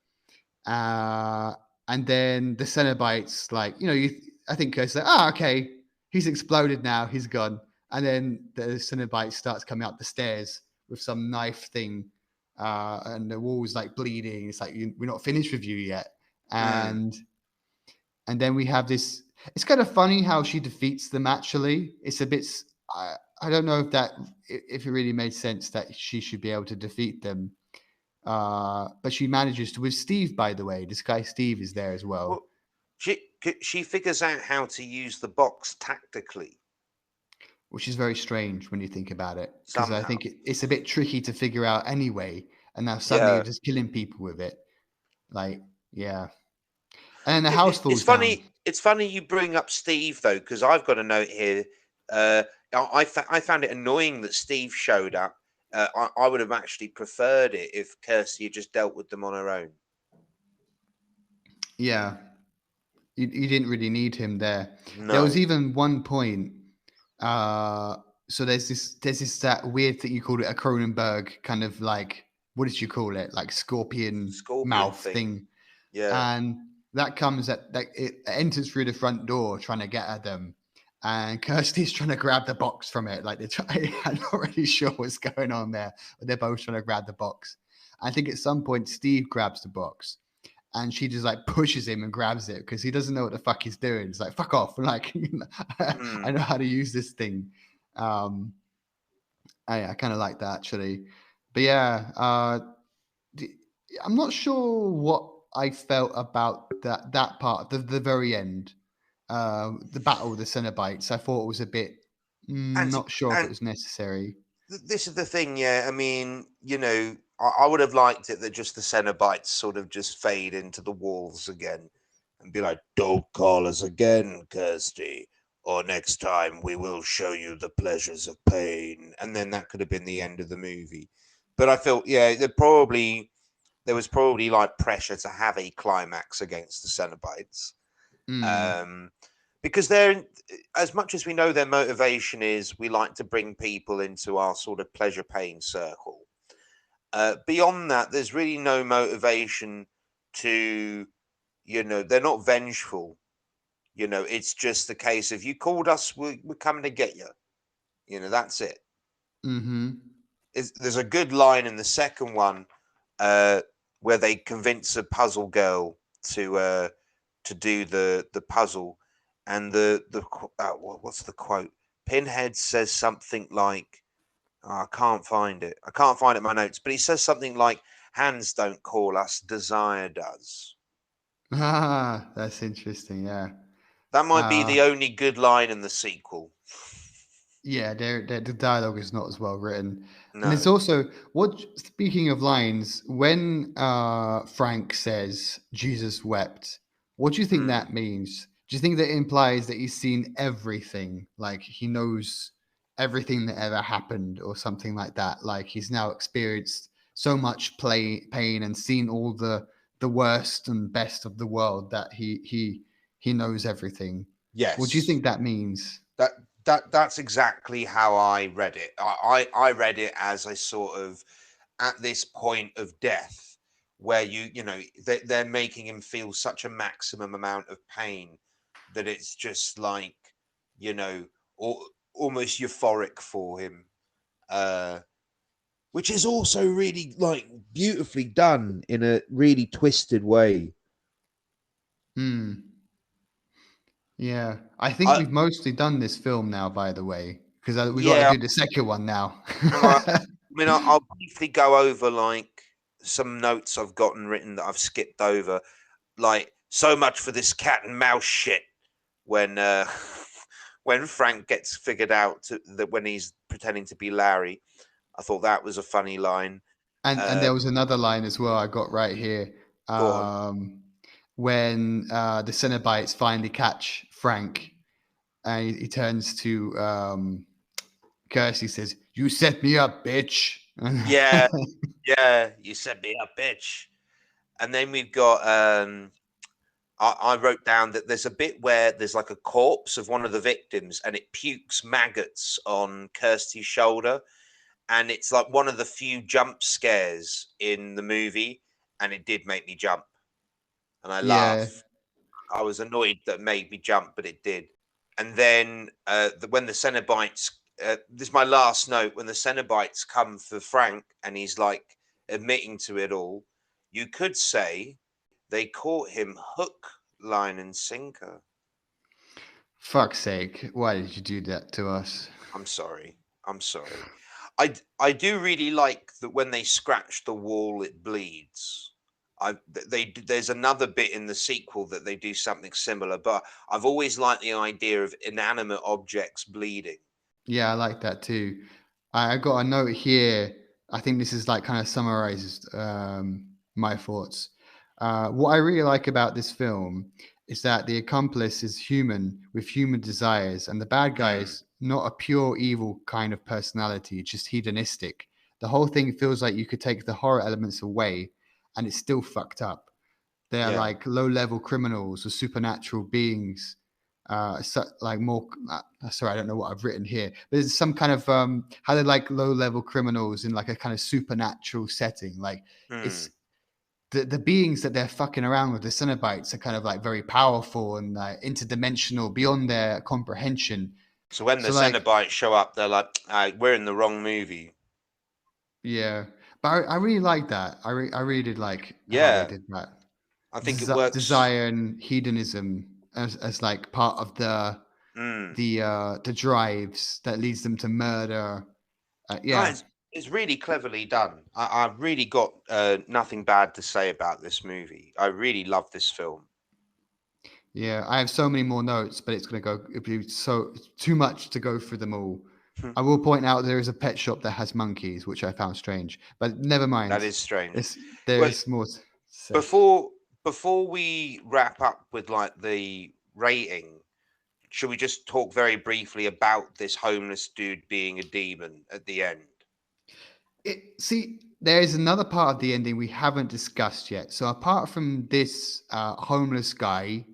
Uh, and then the Cenobites, like I think it's like, okay, he's exploded now, he's gone. And then the Cenobite starts coming up the stairs with some knife thing, and the wall's like bleeding. It's like we're not finished with you yet, Mm. and then we have this. It's kind of funny how she defeats them. Actually, it's a bit. I don't know if it really made sense that she should be able to defeat them, but she manages to with Steve. By the way, this guy Steve is there as well, Well, she figures out how to use the box tactically which is very strange when you think about it, because I somehow. think it's a bit tricky to figure out anyway. And now suddenly you're Yeah, just killing people with it. Like, yeah. And then the house it's falls down. funny. It's funny you bring up Steve though, because I've got a note here. Uh, I found it annoying that Steve showed up. I would have actually preferred it if Kirsty had just dealt with them on her own. Yeah. You didn't really need him there. There was No, even one point. Uh, so there's this that weird thing you called it a Cronenberg kind of like what did you call it? Like scorpion scorpion mouth thing. thing. Yeah. And that comes at that it enters through the front door trying to get at them. And Kirsty's trying to grab the box from it. Like I'm not really sure what's going on there, but they're both trying to grab the box. I think at some point Steve grabs the box and she just like pushes him and grabs it because he doesn't know what the fuck he's doing. It's like fuck off. Like I Mm. know how to use this thing. Um I kind of like that actually. But yeah, d- I'm not sure what I felt about that part, the very end, the battle with the Cenobites. I thought it was a bit And not sure if it and was necessary. this is the thing, yeah. I mean, I would have liked it that just the Cenobites sort of just fade into the walls again and be like, "Don't call us again, Kirsty, or next time we will show you the pleasures of pain." And then that could have been the end of the movie. But I felt, yeah, there was probably like pressure to have a climax against the Cenobites. Mm, Um, because they're, as much as we know their motivation is we like to bring people into our sort of pleasure pain circle. Beyond that, there's really no motivation to, they're not vengeful. It's just the case of you called us, we're coming to get you. That's it. mm-hmm. There's a good line in the second one uh, where they convince a puzzle girl to do the puzzle, and what's the quote? Pinhead says something like, oh, I can't find it. I can't find it in my notes, but he says something like, "Hands don't call us, desire does." Ah, that's interesting. Yeah. That might be Uh, the only good line in the sequel. Yeah, the dialogue is not as well written, and there's No. also what. Speaking of lines, when Frank says Jesus wept, what do you think Mm. that means? Do you think that implies that he's seen everything, like he knows everything that ever happened, or something like that? Like he's now experienced so much pain and seen all the worst and best of the world that he knows everything. What do you Yes. think that means? That that's exactly how I read it. I read it as a sort of at this point of death where they're making him feel such a maximum amount of pain that it's just like you know al- almost euphoric for him, uh which is also really like beautifully done in a really twisted way. Hmm. Yeah, I think I we've mostly done this film now, by the way, because we got to Yeah, do the second one now. I mean, I'll briefly go over like some notes I've gotten written that I've skipped over. Like, so much for this cat and mouse shit. When when Frank gets figured out that when he's pretending to be Larry, I thought that was a funny line. And Uh, there was another line as well I got right here. Go on. When the Cenobites finally catch Frank, and he turns to Kirsty, says, "You set me up, bitch." Yeah, yeah, you set me up, bitch. And then we've got I wrote down that there's a bit where there's like a corpse of one of the victims and it pukes maggots on Kirsty's shoulder. And it's like one of the few jump scares in the movie. And it did make me jump. And I Yeah, laughed. I was annoyed that it made me jump, but it did. And then when the Cenobites, this is my last note, when the Cenobites come for Frank and he's like admitting to it all, you could say they caught him hook, line, and sinker. fuck's sake, why did you do that to us? I'm sorry. I'm sorry. I do really like that when they scratch the wall, it bleeds. There's another bit in the sequel that they do something similar, but I've always liked the idea of inanimate objects bleeding. Yeah, I like that too. I got a note here. I think this is like kind of summarizes my thoughts. What I really like about this film is that the accomplice is human with human desires, and the bad guy Mm, is not a pure evil kind of personality, just hedonistic. The whole thing feels like you could take the horror elements away, and it's still fucked up. They're yeah. like low level criminals or supernatural beings. Like more. Sorry, I don't know what I've written here. But there's some kind of how they're like low level criminals in like a kind of supernatural setting. Like it's Mm. the beings that they're fucking around with, the Cenobites, are kind of like very powerful and interdimensional beyond their comprehension. So when the So like, Cenobites show up, they're like, "We're in the wrong movie." yeah, but I really like that. I really did like how they Yeah, did that. I think it works. Desire and hedonism as like part of Mm. the drives that leads them to murder. Oh, Yeah. it's really cleverly done. I've really got nothing bad to say about this movie. I really love this film. Yeah, I have so many more notes, but it'd be so too much to go through them all. I will point out there is a pet shop that has monkeys, which I found strange, but never That mind. is strange. There Well, is more to say. before we wrap up with like the rating, should we just talk very briefly about this homeless dude being a demon at the end? See, there is another part of the ending we haven't discussed yet. So apart from this homeless guy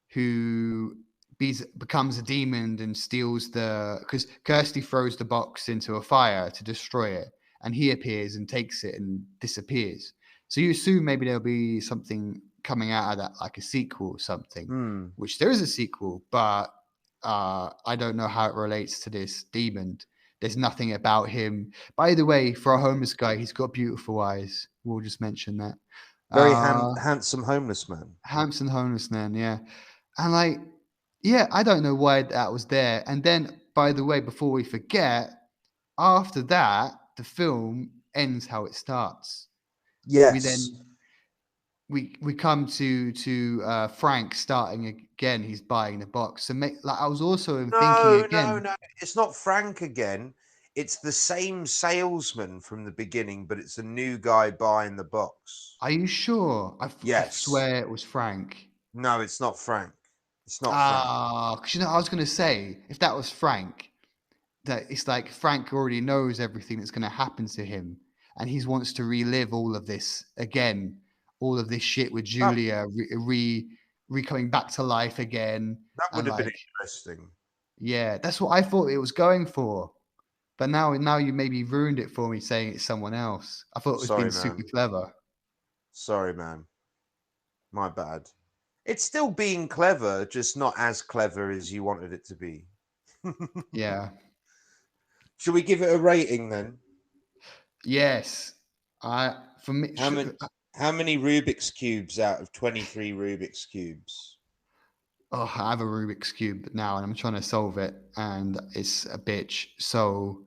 who becomes a demon and steals because Kirsty throws the box into a fire to destroy it, and he appears and takes it and disappears. So you assume maybe there'll be something coming out of that, like a sequel or something. Hmm. Which there is a sequel, but I don't know how it relates to this demon. There's nothing about him. By the way, for a homeless guy, he's got beautiful eyes. We'll just mention that. Very Uh handsome homeless man. Handsome homeless man, yeah. And like, yeah, I don't know why that was there. And then, by the way, before we forget, after that, the film ends how it starts. We Yes. then we come to Frank starting again. He's buying the box. So like I was also thinking No, no, again. no. It's not Frank again. It's the same salesman from the beginning, but it's a new guy buying the box. Are you sure? I Yes. swear it was Frank. No, it's not Frank. It's not Frank. Ah, because I was going to say if that was Frank, that it's like Frank already knows everything that's going to happen to him, and he wants to relive all of this again, all of this shit with That Julia, re coming back to life again, that would and have been like, interesting. yeah, that's what I thought it was going for. But now you maybe ruined it for me saying it's someone else. I thought it was being Sorry, super man. clever. Sorry, man. My bad. It's still being clever, just not as clever as you wanted it to be. Yeah. Should we give it a rating then? Yes. I for me. How many how many Rubik's cubes out of 23 Rubik's cubes? Oh, I have a Rubik's cube now, and I'm trying to solve it, and it's a bitch. So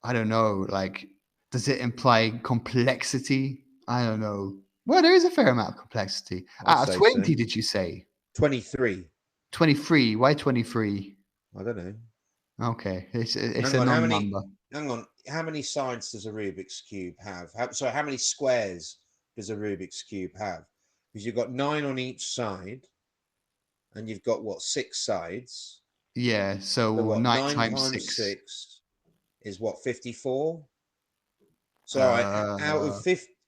I don't know. Like, does it imply complexity? I don't know. Well, there is a fair amount of complexity. I'd Out of say so. 20, did you say? 23. 23. Why 23? I don't know. Okay, it's Hang a on, non-number. how many sides does a Rubik's cube have? How many squares does a Rubik's cube have? Because you've got 9 on each side, and you've got what, 6 sides? Yeah. So So what, nine 9 times times six. 6 is what, 54? So all right, Uh,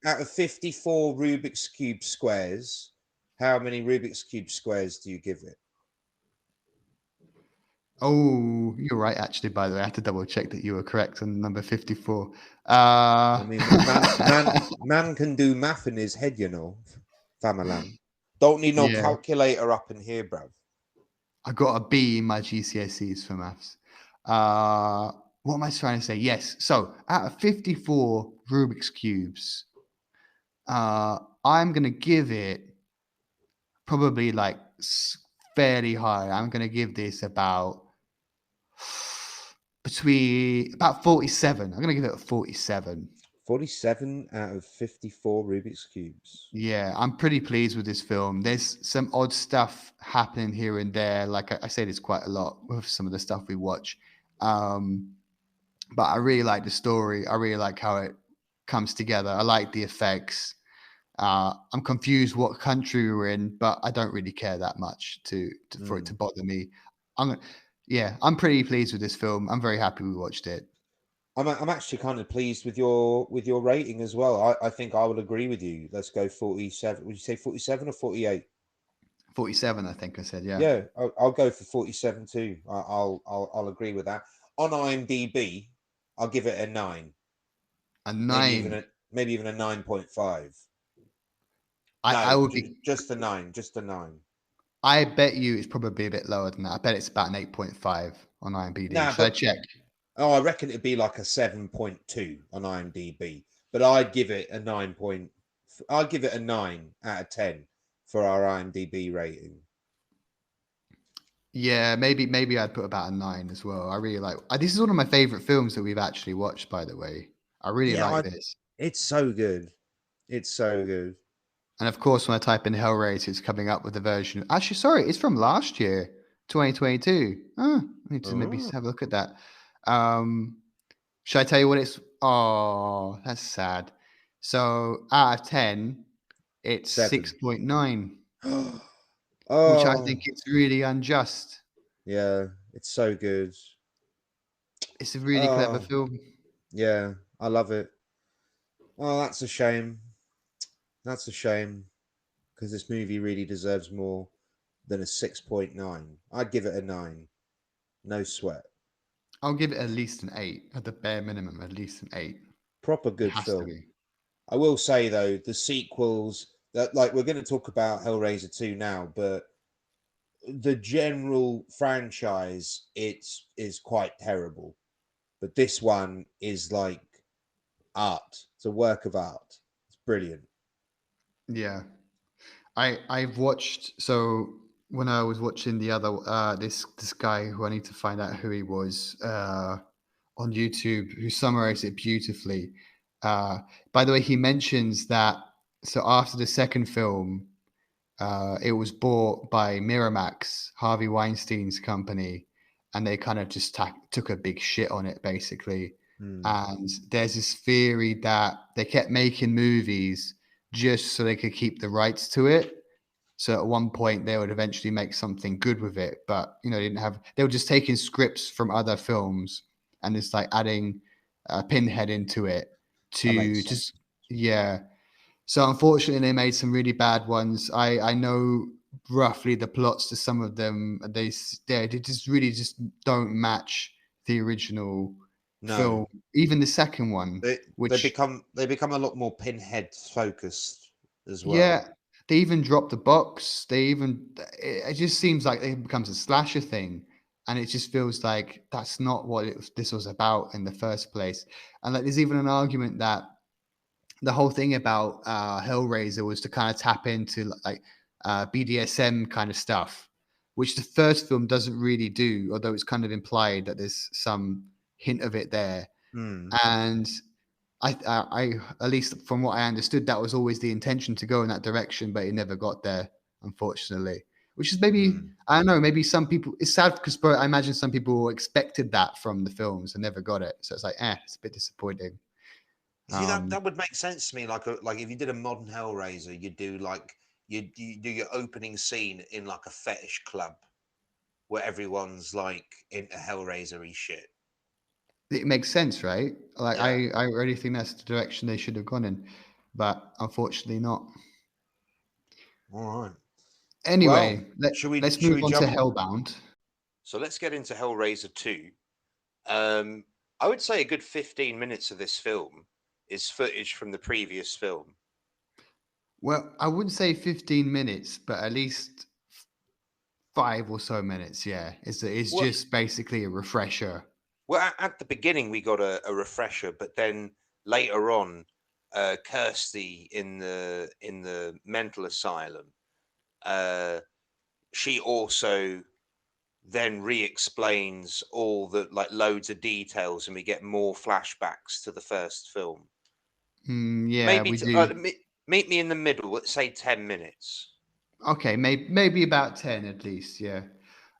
out of 54 Rubik's cube squares, how many Rubik's cube squares do you give it? Oh, you're right. Actually, by the way, I had to double check that you were correct on number 54. I mean, man can do math in his head, you know, Famalan. Don't need no Yeah, calculator up in here, bruv. I got a B in my GCSEs for maths. Uh, what am I trying to say? Yes. So out of 54 Rubik's cubes, I'm gonna give it probably like fairly high. I'm gonna give this about between about 47. I'm gonna give it a 47. 47 out of 54 Rubik's cubes. Yeah, I'm pretty pleased with this film. There's some odd stuff happening here and there. Like I say, there's quite a lot with some of the stuff we watch. Um, but I really like the story. I really like how it comes together. I like the effects. I'm confused what country we're in, but I don't really care that much for it to Mm. bother me. I'm yeah, I'm pretty pleased with this film. I'm very happy we watched it. I'm actually kind of pleased with your rating as well. I think I will agree with you. Let's go 47. Would you say 47 or 48? 47, I think I said, yeah. Yeah, I'll go for 47 too. I'll agree with that. On IMDb, I'll give it a 9. A Maybe even 9. a 9.5. I No, would be just a 9, just a 9. I bet you it's probably a bit lower than that. I bet it's about an 8.5 on IMDb. Nah, Should I but check? I reckon it'd be like a 7.2 on IMDb. But I'd give it a 9 point. I'd give it a 9 out of 10 for our IMDb rating. Yeah, maybe I'd put about a 9 as well. I really like. This is one of my favorite films that we've actually watched, by the way. I really Yeah, like this. it's so good. It's so good. And of course, when I type in Hellraiser, it's coming up with the version. Actually, sorry, it's from last year, 2022. Oh, I need to maybe Oh, have a look at that. Um, should I tell you what it's? Oh, that's sad. So out of 10, it's 7. 6.9, which I think Oh, is really unjust. yeah, it's so good. It's a really clever Oh, film. yeah, I love it. Oh, that's a shame. That's a shame because this movie really deserves more than a 6.9. I'd give it a 9. No sweat. I'll give it at least an 8, at the bare minimum, at least an 8. Proper It good has to film. be. I will say though, the sequels that like we're going to talk about Hellraiser 2 now, but the general franchise it's is quite terrible. But this one is like art. It's a work of art. It's brilliant. Yeah. I've watched, so when I was watching the other this guy who I need to find out who he was on YouTube, who summarized it beautifully. Uh by the way, he mentions that so after the second film, it was bought by Miramax, Harvey Weinstein's company, and they kind of just took a big shit on it, basically. Hmm. And there's this theory that they kept making movies just so they could keep the rights to it. So at one point they would eventually make something good with it, but they didn't have. They were just taking scripts from other films and just like adding a Pinhead into it That makes to just sense. yeah. So unfortunately, they made some really bad ones. I know roughly the plots to some of them. They just really just don't match the original No. film. Even the second one, They which become a lot more pinhead focused as well. yeah, they even dropped the box. It just seems like it becomes a slasher thing, and it just feels like that's not what this was about in the first place. And like, there's even an argument that the whole thing about Hellraiser was to kind of tap into like BDSM kind of stuff, which the first film doesn't really do, although it's kind of implied that there's some hint of it there. Hmm. And I at least from what I understood, that was always the intention to go in that direction, but it never got there, unfortunately. Which is maybe Hmm. I don't know. Maybe some people. It's sad because I imagine some people expected that from the films and never got it. So it's like, it's a bit disappointing. You see that Um, that would make sense to me. Like if you did a modern Hellraiser, you'd do like you do your opening scene in like a fetish club where everyone's like into Hellraiser-y shit. It makes sense, right? Like Yeah. I really think that's the direction they should have gone in, but unfortunately not. All right. Well, Anyway, let's should move we on to jump? Hellbound. So let's get into Hellraiser 2. Um, I would say a good 15 minutes of this film is footage from the previous film. Well, I wouldn't say 15 minutes, but at least 5 or so minutes. Yeah, it's Well, just basically a refresher. at the beginning we got a refresher, but then later on, Kirsty in the mental asylum, uh, she also then re-explains all the like loads of details, and we get more flashbacks to the first film. Yeah, Maybe we do. meet me in the middle. Let's say 10 minutes. Okay, maybe about 10 at least. Yeah.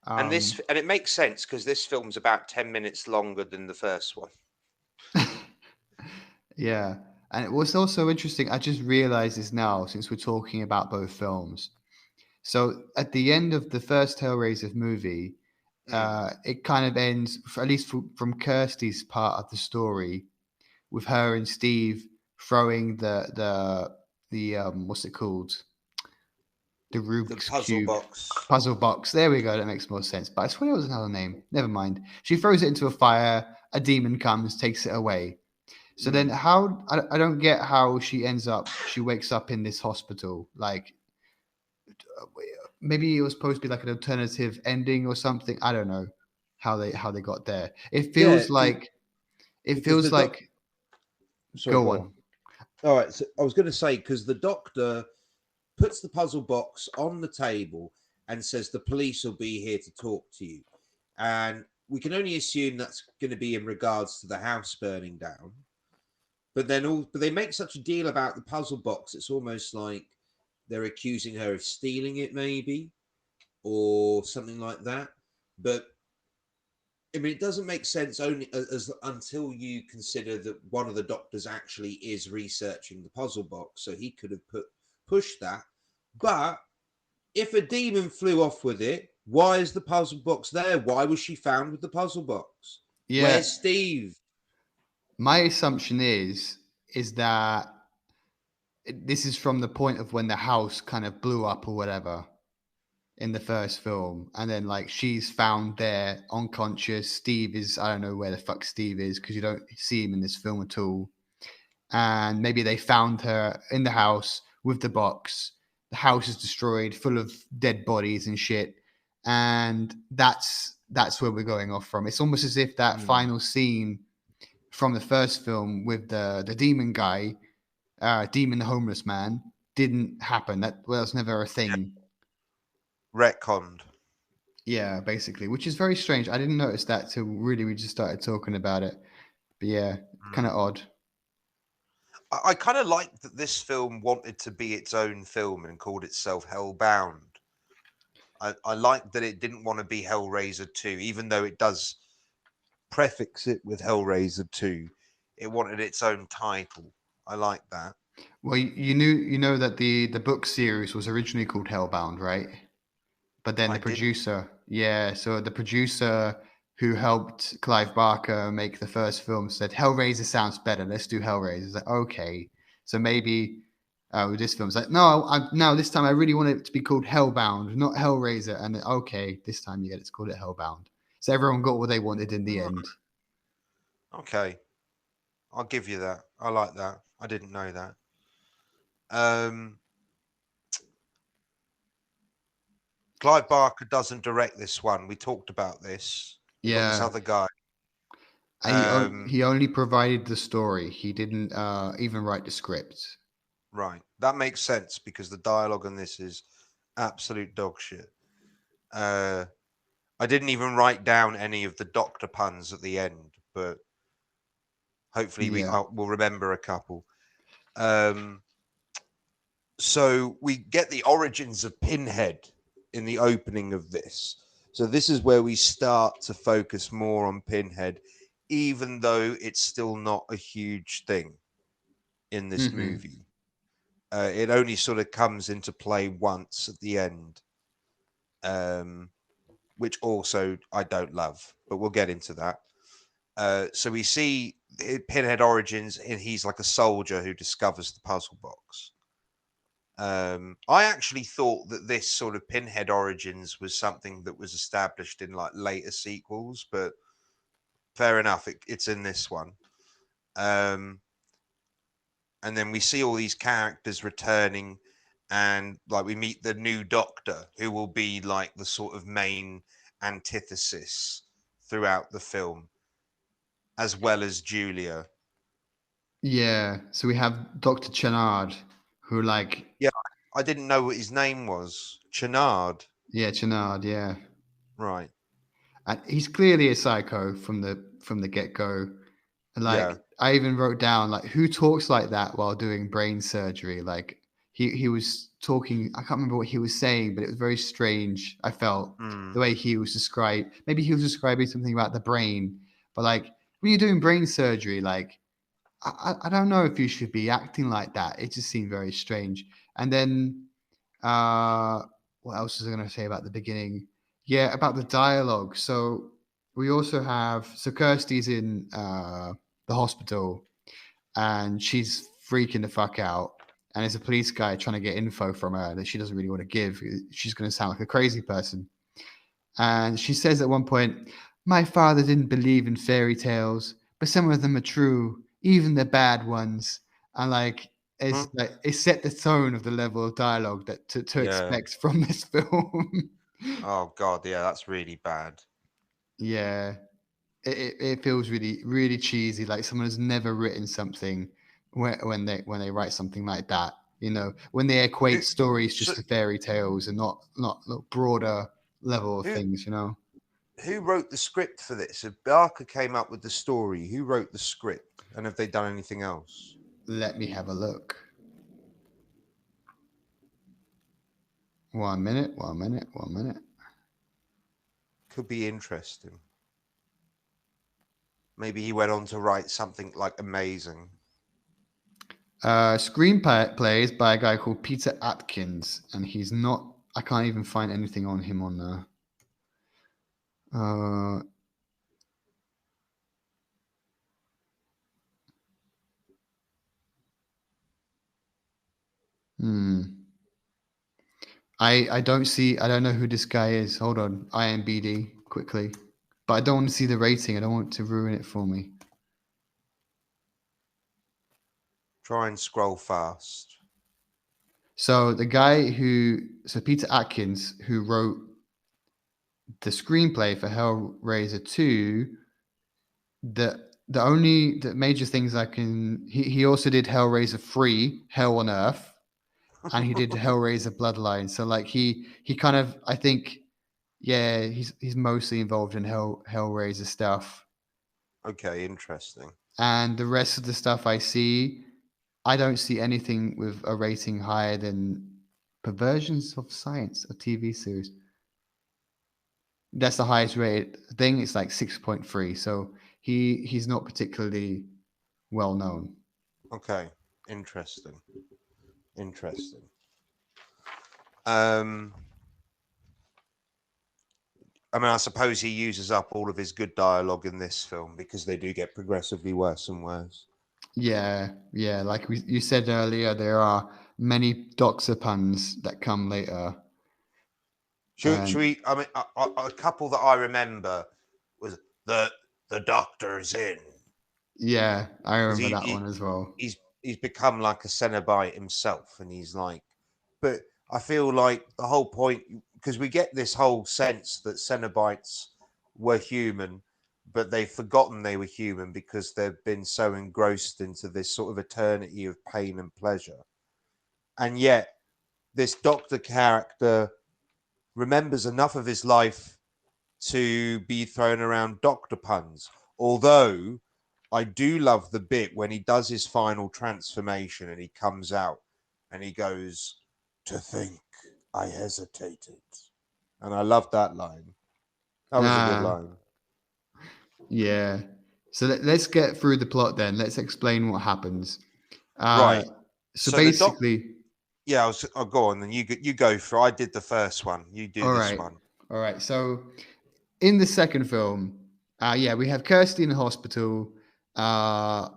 Um, And it makes sense because this film's about 10 minutes longer than the first one. yeah, and it was also interesting. I just realized this now since we're talking about both films. So at the end of the first Hellraiser movie, Mm. it kind of ends, at least from Kirsty's part of the story, with her and Steve throwing the what's it called, the The Rubik's puzzle cube box. puzzle box. There we go. That makes more sense. But I swear it was another name. Never mind. She throws it into a fire. A demon comes, takes it away. So then, Mm. how I don't get how she ends up. She wakes up in this hospital. Like maybe it was supposed to be like an alternative ending or something. I don't know how they got there. It Yeah, feels like it because feels like sorry, go go on. on. All right, so I was going to say because the doctor puts the puzzle box on the table and says the police will be here to talk to you. And we can only assume that's going to be in regards to the house burning down. But but they make such a deal about the puzzle box. It's almost like they're accusing her of stealing it, maybe, or something like that. But I mean, it doesn't make sense only until you consider that one of the doctors actually is researching the puzzle box, so he could have pushed that. But if a demon flew off with it, why is the puzzle box there? Why was she found with the puzzle box? Yeah. Where's Steve? My assumption is that this is from the point of when the house kind of blew up or whatever in the first film, and then like she's found there unconscious. Steve is, I don't know where the fuck Steve is because you don't see him in this film at all. And maybe they found her in the house with the box. The house is destroyed, full of dead bodies and shit, and that's where we're going off from. It's almost as if that final scene from the first film with the demon guy, demon homeless man, didn't happen. That was never a thing. Retconned. Yeah, basically, which is very strange. I didn't notice that till really we just started talking about it. But yeah, kind of odd. I kind of like that this film wanted to be its own film and called itself Hellbound. I like that it didn't want to be Hellraiser 2, even though it does prefix it with Hellraiser 2. It wanted its own title. I like that. Well, you know that the book series was originally called Hellbound, right? But then I the didn't. producer, so the producer who helped Clive Barker make the first film said Hellraiser sounds better. Let's do Hellraiser. It's like, okay, so maybe with this film, it's like, no, this time I really want it to be called Hellbound, not Hellraiser. And okay, this time you get it to call it Hellbound. So everyone got what they wanted in the end. Okay, I'll give you that. I like that. I didn't know that. Clive Barker doesn't direct this one. We talked about this. We got this Yeah. other guy. He only provided the story. He didn't even write the script. Right. That makes sense because the dialogue on this is absolute dog shit. I didn't even write down any of the doctor puns at the end, but hopefully we'll remember a couple. So we get the origins of Pinhead in the opening of this. So this is where we start to focus more on Pinhead, even though it's still not a huge thing in this movie. It only sort of comes into play once at the end, which also I don't love, but we'll get into that. So we see Pinhead origins, and he's like a soldier who discovers the puzzle box. I actually thought that this sort of Pinhead origins was something that was established in like later sequels, but fair enough, it's in this one. And then we see all these characters returning, and like we meet the new Doctor, who will be like the sort of main antithesis throughout the film, as well as Julia. Yeah, so we have Dr. Chenard, who I didn't know what his name was. Chenard. Yeah, Chenard, yeah. Right. And he's clearly a psycho from the get-go. And I even wrote down who talks like that while doing brain surgery. Like he was talking, I can't remember what he was saying, but it was very strange. I felt the way he was described. Maybe he was describing something about the brain, but when you're doing brain surgery, I don't know if you should be acting like that. It just seemed very strange. And then what else was I going to say about the beginning? Yeah, about the dialogue. So we also have Kirsty's in the hospital, and she's freaking the fuck out. And there's a police guy trying to get info from her that she doesn't really want to give. She's going to sound like a crazy person. And she says at one point, "My father didn't believe in fairy tales, but some of them are true, even the bad ones." And it set the tone of the level of dialogue that to expect from this film. Oh god, yeah, that's really bad. Yeah, it feels really really cheesy. Like someone has never written something when they write something like that. when they equate Who, stories so just to fairy tales and not broader level of who things. who wrote the script for this? If Barker came up with the story, who wrote the script, and have they done anything else? Let me have a look. 1 minute. 1 minute. 1 minute. Could be interesting. Maybe he went on to write something like amazing. Screenplay is by a guy called Peter Atkins, and he's not. I can't even find anything on him on there. I don't know who this guy is. Hold on, IMDb quickly, but I don't want to see the rating. I don't want to ruin it for me. Try and scroll fast. So Peter Atkins, who wrote the screenplay for Hellraiser 2, the major things he also did Hellraiser 3, Hell on Earth, and he did Hellraiser Bloodline. So like he kind of, I think, yeah, he's mostly involved in Hellraiser stuff. Okay, interesting. And the rest of the stuff I don't see anything with a rating higher than Perversions of Science, a TV series. That's the highest rated thing. It's like 6.3. So he's not particularly well known. Okay, interesting. I mean, I suppose he uses up all of his good dialogue in this film because they do get progressively worse and worse. Yeah. Like you said earlier, there are many doxer puns that come later. Should we? I mean, a couple that I remember was the doctor's in. Yeah, I remember that one as well. He's become like a cenobite himself, and he's like, but I feel like the whole point, because we get this whole sense that cenobites were human, but they've forgotten they were human because they've been so engrossed into this sort of eternity of pain and pleasure. And yet, this doctor character remembers enough of his life to be thrown around doctor puns. Although I do love the bit when he does his final transformation and he comes out and he goes, "To think I hesitated." And I love that line. That was a good line. Yeah. So let's get through the plot then. Let's explain what happens. Right. So basically, I'll go on. Then you go for. I did the first one. You do this one. All right. So in the second film, we have Kirsty in the hospital.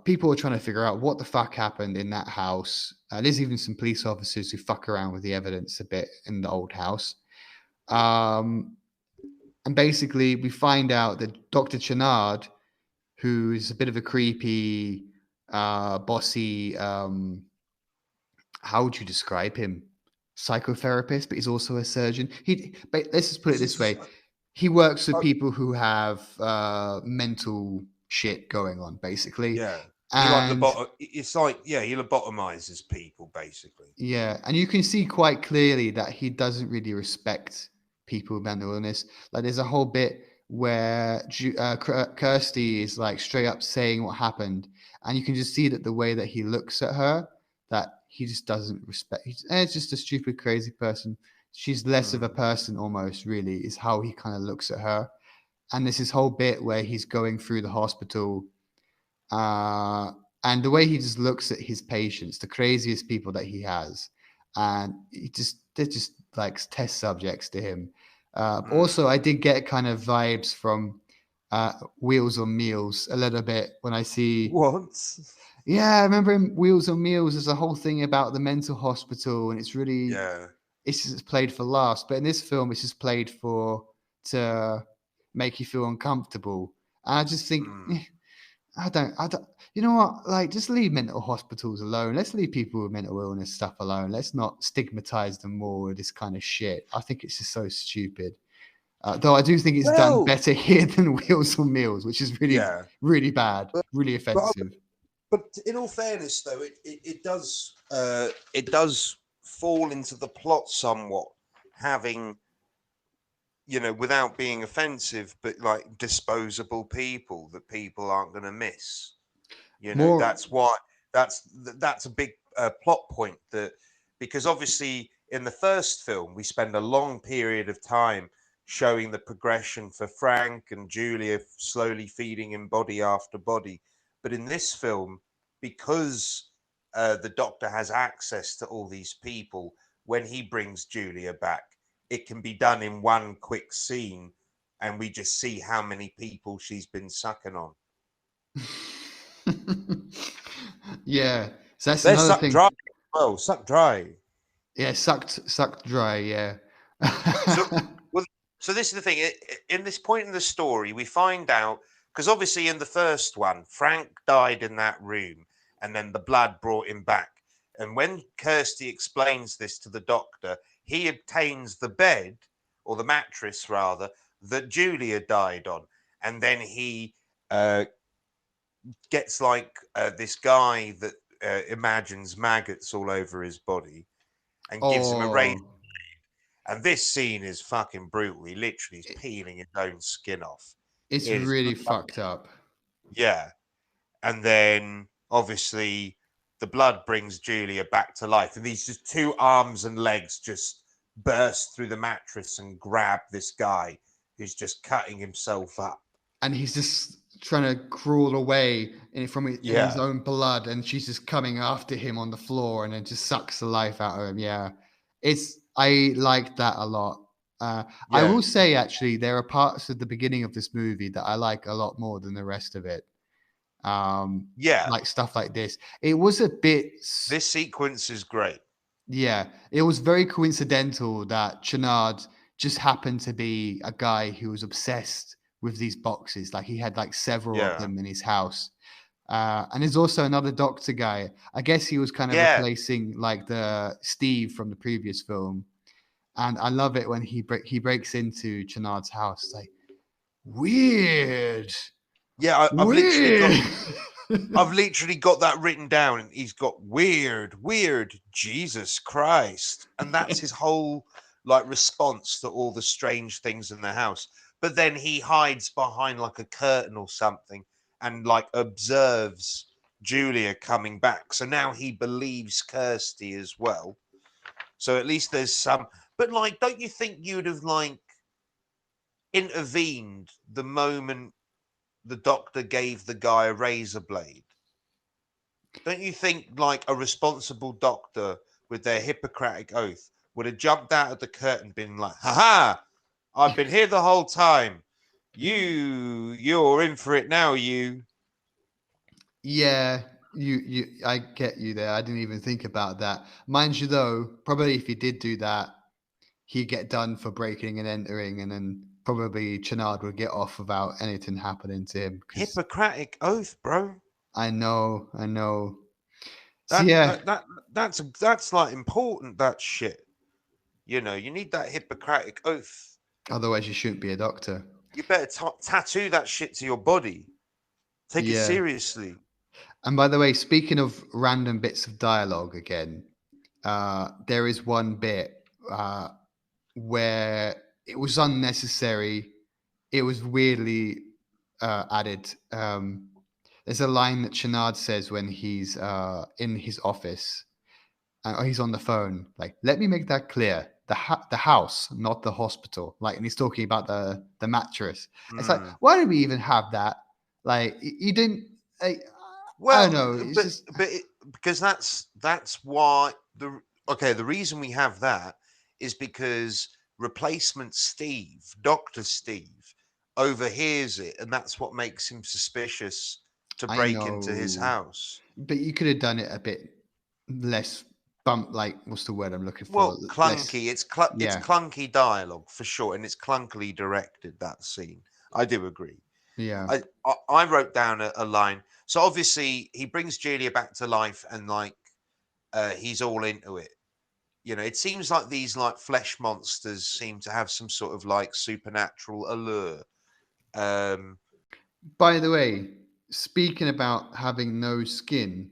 People are trying to figure out what the fuck happened in that house. There's even some police officers who fuck around with the evidence a bit in the old house. And basically, we find out that Dr. Chenard, who's a bit of a creepy, bossy, how would you describe him? Psychotherapist, but he's also a surgeon. Let's just put it this way. He works with people who have mental shit going on, basically. Yeah. He lobotomizes people, basically. Yeah. And you can see quite clearly that he doesn't really respect people with mental illness. Like there's a whole bit where Kirsty is like straight up saying what happened, and you can just see that the way that he looks at her, that he just doesn't respect. It's just a stupid, crazy person. She's less of a person, almost, really, is how he kind of looks at her. And there's this whole bit where he's going through the hospital, and the way he just looks at his patients, the craziest people that he has, and they're just like test subjects to him. Also, I did get kind of vibes from Wheels on Meals a little bit when I see what. Yeah, I remember in Wheels on Meals. There's a whole thing about the mental hospital, and it's really it's just played for laughs. But in this film, it's just played to make you feel uncomfortable. And I just think, I don't. You know what? Like, just leave mental hospitals alone. Let's leave people with mental illness stuff alone. Let's not stigmatize them more with this kind of shit. I think it's just so stupid. Though I do think it's done better here than Wheels on Meals, which is really, really bad, really offensive. But in all fairness, though, it does fall into the plot somewhat, having, without being offensive, but like disposable people that people aren't going to miss. More, That's why that's a big plot point, that because obviously in the first film we spend a long period of time showing the progression for Frank and Julia, slowly feeding him body after body, but in this film, because the Doctor has access to all these people, when he brings Julia back, it can be done in one quick scene, and we just see how many people she's been sucking on. yeah. So that's They're another sucked thing. dry. Well, sucked dry. Yeah, sucked dry. Yeah. So, well, so this is the thing. In this point in the story, we find out, because obviously in the first one, Frank died in that room, and then the blood brought him back. And when Kirsty explains this to the Doctor, he obtains the bed, or the mattress rather, that Julia died on, and then he gets like this guy that imagines maggots all over his body and gives him a razor. Oh, And this scene is fucking brutal. He literally is peeling his own skin off. it's It is, really fucked up. yeah. And then obviously the blood brings Julia back to life. And these just two arms and legs just burst through the mattress and grab this guy who's just cutting himself up. And he's just trying to crawl away from it in his Yeah. own blood, and she's just coming after him on the floor, and then just sucks the life out of him. Yeah, I like that a lot. I Yeah. will say, actually, there are parts of the beginning of this movie that I like a lot more than the rest of it. Yeah. Like stuff like this. It was a bit. This sequence is great. Yeah, it was very coincidental that Chenard just happened to be a guy who was obsessed with these boxes. Like he had like several of Yeah. them in his house. And there's also another doctor guy. I guess he was kind of Yeah. replacing like the Steve from the previous film. And I love it when he breaks into Chenard's house. Like weird, Yeah. weird. I've literally got that written down, and he's got weird, Jesus Christ. And that's his whole like response to all the strange things in the house. But then he hides behind like a curtain or something and like observes Julia coming back. So now he believes Kirsty as well. So at least there's some, but like, don't you think you'd have like intervened the moment the Doctor gave the guy a razor blade? Don't you think like a responsible doctor with their Hippocratic oath would have jumped out of the curtain, been like, "Ha ha! I've been here the whole time. You're in for it now, you." Yeah, I get you there. I didn't even think about that. Mind you, though, probably if he did do that, he'd get done for breaking and entering, and then probably Chenard would get off without anything happening to him. Because Hippocratic oath, bro. I know. So That yeah, that that that's like important. That shit. You need that Hippocratic oath. otherwise you shouldn't be a doctor. You better tattoo that shit to your body. Take it Yeah. seriously. And by the way, speaking of random bits of dialogue again, there is one bit where it was unnecessary. It was weirdly added. There's a line that Chenard says when he's in his office, or he's on the phone. Like, let me make that clear: the house, not the hospital. Like, and he's talking about the mattress. It's like, Mm. why do we even have that? Like, you didn't. Like, I Well, don't know. It's but just because that's why the reason we have that is because replacement Steve, Doctor Steve, overhears it, and that's what makes him suspicious to I break into his know, house. but you could have done it a bit less bump. Like, what's the word I'm looking for? Well, Less. clunky. It's Yeah, clunky dialogue for sure, and it's clunkily directed. That scene, I do agree. yeah. I wrote down a line. So obviously he brings Julia back to life, and like he's all into it. It seems like these like flesh monsters seem to have some sort of like supernatural allure. Um, By the way, speaking about having no skin,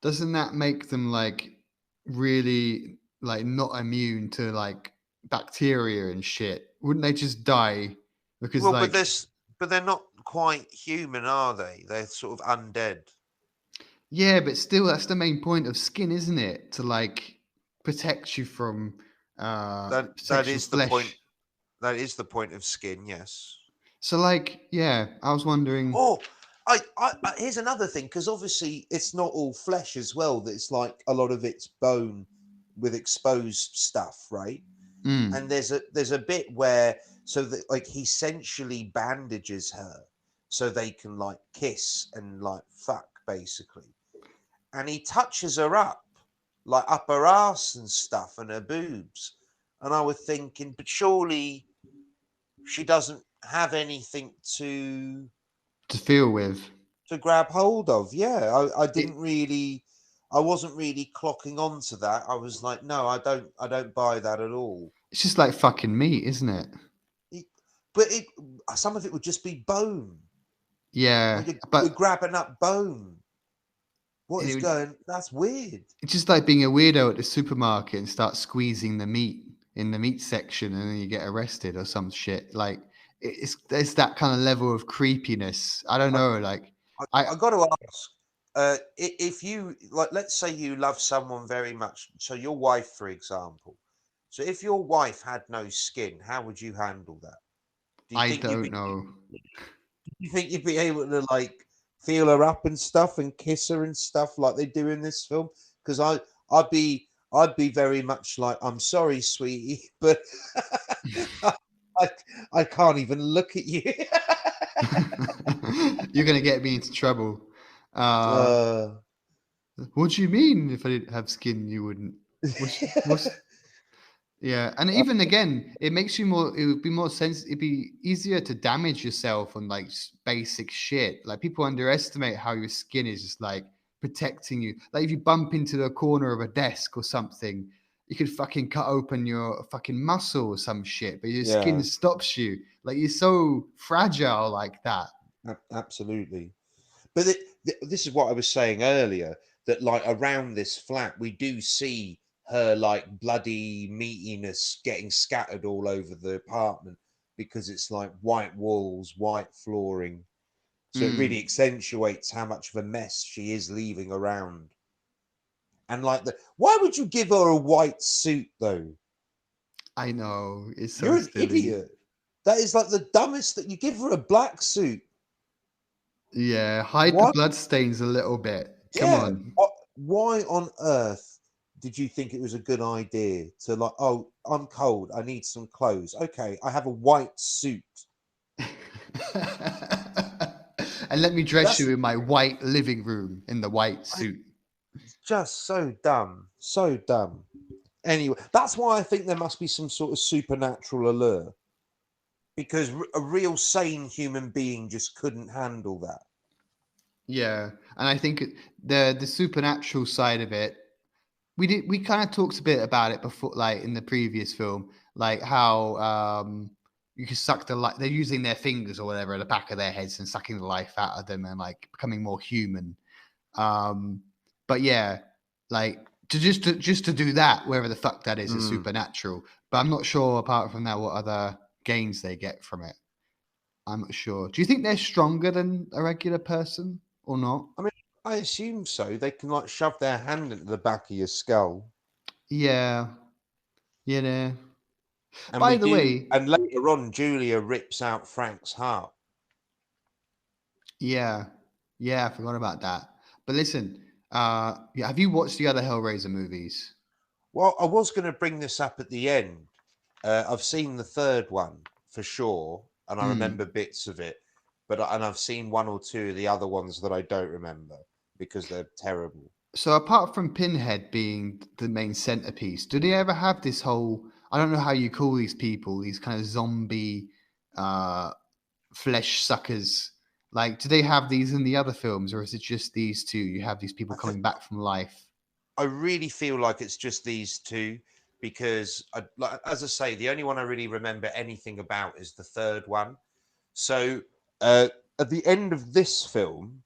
doesn't that make them like really like not immune to like bacteria and shit? Wouldn't they just die? Because Well, like, but they're not quite human, are they? They're sort of undead. yeah, but still, that's the main point of skin, isn't it? To like protect you from That potential is the point. flesh. That is the point of skin. Yes. So like, yeah, I was wondering. Oh, here's another thing, because obviously it's not all flesh as well. That it's like a lot of it's bone with exposed stuff, right? And Mm, there's a bit where so that like he essentially bandages her so they can like kiss and like fuck basically, and he touches her up like up her ass and stuff and her boobs, and I was thinking, but surely she doesn't have anything to feel with. to grab hold of. Yeah, I It, didn't really, I wasn't really clocking on to that. I was like, no, I don't buy that at all. it's just like fucking meat, isn't it? It, but some of it would just be bone. Yeah, Like you're but grabbing up bone. What is it, going? That's weird. it's just like being a weirdo at the supermarket and start squeezing the meat in the meat section, and then you get arrested or some shit. Like it's there's that kind of level of creepiness. I don't I know. Like I, I I got to ask. If you like, let's say you love someone very much. So your wife, for example. So if your wife had no skin, how would you handle that? Do you I think you'd don't be? know. You think you'd be able to like feel her up and stuff and kiss her and stuff like they do in this film? Because I'd be very much like, I'm sorry, sweetie, but I I can't even look at you. You're gonna get me into trouble. Uh, uh, what do you mean? If I didn't have skin, you wouldn't? What's Yeah, and even again, it makes you more. It would be more sense. It'd be easier to damage yourself on like basic shit. Like people underestimate how your skin is just like protecting you. Like if you bump into the corner of a desk or something, you could fucking cut open your fucking muscle or some shit. But your skin yeah, stops you. Like you're so fragile like that. absolutely. But this is what I was saying earlier, that like around this flat, we do see her like bloody meatiness getting scattered all over the apartment because it's like white walls, white flooring. So it really Mm, accentuates how much of a mess she is leaving around. And like why would you give her a white suit though? I know it's so You're an silly. idiot. That is like the dumbest that you give her a black suit. Yeah, hide the Why? blood stains a little bit. Come Yeah. on. Why on earth did you think it was a good idea to like, oh, I'm cold, I need some clothes. Okay, I have a white suit. And let me dress That's you in my white living room in the white I, suit. just so dumb. So dumb. Anyway, that's why I think there must be some sort of supernatural allure. Because a real sane human being just couldn't handle that. Yeah, and I think the supernatural side of it, we kind of talked a bit about it before, like in the previous film, like how you can suck the life. They're using their fingers or whatever at the back of their heads and sucking the life out of them and like becoming more human. Um, but yeah, like to do that, wherever the fuck that is Mm. supernatural. But I'm not sure apart from that what other gains they get from it. I'm not sure. Do you think they're stronger than a regular person or not? I mean, I assume so. They can like shove their hand into the back of your skull. Yeah, yeah. And By we the do, way, and later on, Julia rips out Frank's heart. yeah, yeah, I forgot about that. But listen, yeah, have you watched the other Hellraiser movies? Well, I was going to bring this up at the end. I've seen the third one for sure, and I remember Mm. bits of it, and I've seen one or two of the other ones that I don't remember because they're terrible. So apart from Pinhead being the main centerpiece, do they ever have this whole? I don't know how you call these people, these kind of zombie uh, flesh suckers. Like, do they have these in the other films, or is it just these two? You have these people I think coming back from life. I really feel like it's just these two because, like, as I say, the only one I really remember anything about is the third one. So uh, at the end of this film,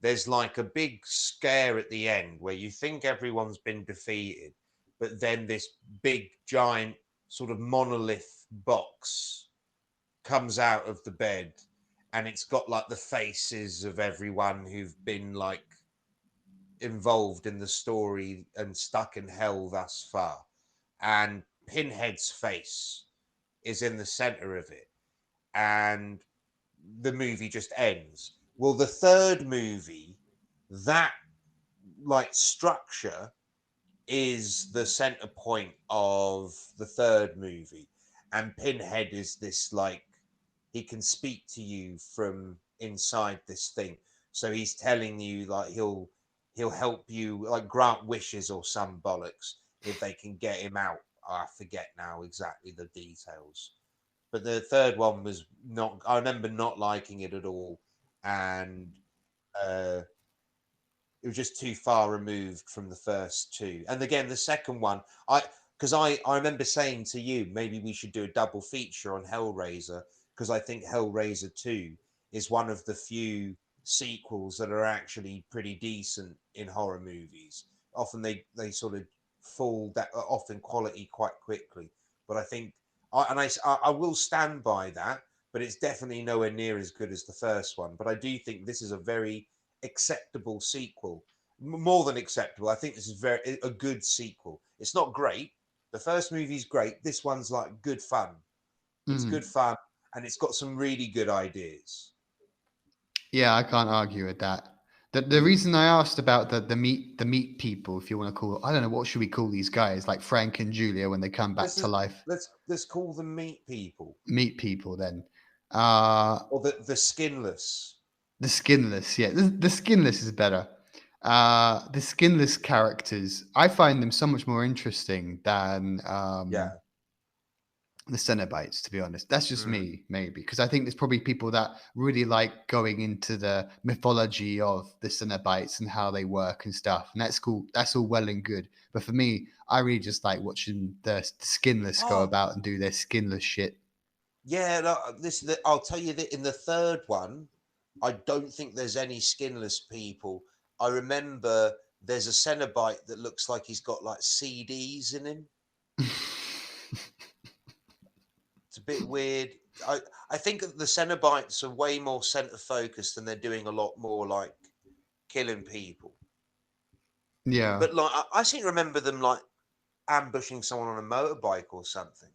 there's like a big scare at the end where you think everyone's been defeated, but then this big giant sort of monolith box comes out of the bed, and it's got like the faces of everyone who've been like involved in the story and stuck in hell thus far. And Pinhead's face is in the center of it. And the movie just ends. Well, the third movie, that like structure is the center point of the third movie. And Pinhead is this like, he can speak to you from inside this thing. So he's telling you like he'll help you like grant wishes or some bollocks if they can get him out. I forget now exactly the details. But the third one was not, I remember not liking it at all. And uh it was just too far removed from the first two. And again, the second one, I remember saying to you, maybe we should do a double feature on Hellraiser, because I think Hellraiser 2 is one of the few sequels that are actually pretty decent in horror movies. Often they sort of fall that off in quality quite quickly. But I think I will stand by that, but it's definitely nowhere near as good as the first one. But I do think this is a very acceptable sequel, more than acceptable. I think this is a good sequel. It's not great. The first movie's great. This one's like good fun. It's good fun, and it's got some really good ideas. Yeah, I can't argue with that. The reason I asked about the meat people, if you want to call it, I don't know, what should we call these guys, like Frank and Julia when they come back This to is life? let's call them meat people, Meat people then. Uh or the skinless. the skinless, yeah. The skinless is better. The skinless characters, I find them so much more interesting than Yeah. the cenobites, to be honest. That's just Mm. me, maybe, because I think there's probably people that really like going into the mythology of the cenobites and how they work and stuff, and that's cool. That's all well and good, but for me, I really just like watching the skinless go Oh, about and do their skinless shit. yeah. No, I'll tell you that in the third one, I don't think there's any skinless people. I remember there's a Cenobite that looks like he's got like CDs in him. It's a bit weird. I think that the Cenobites are way more center focused, and they're doing a lot more like killing people. Yeah, But like I seem to remember them like ambushing someone on a motorbike or something.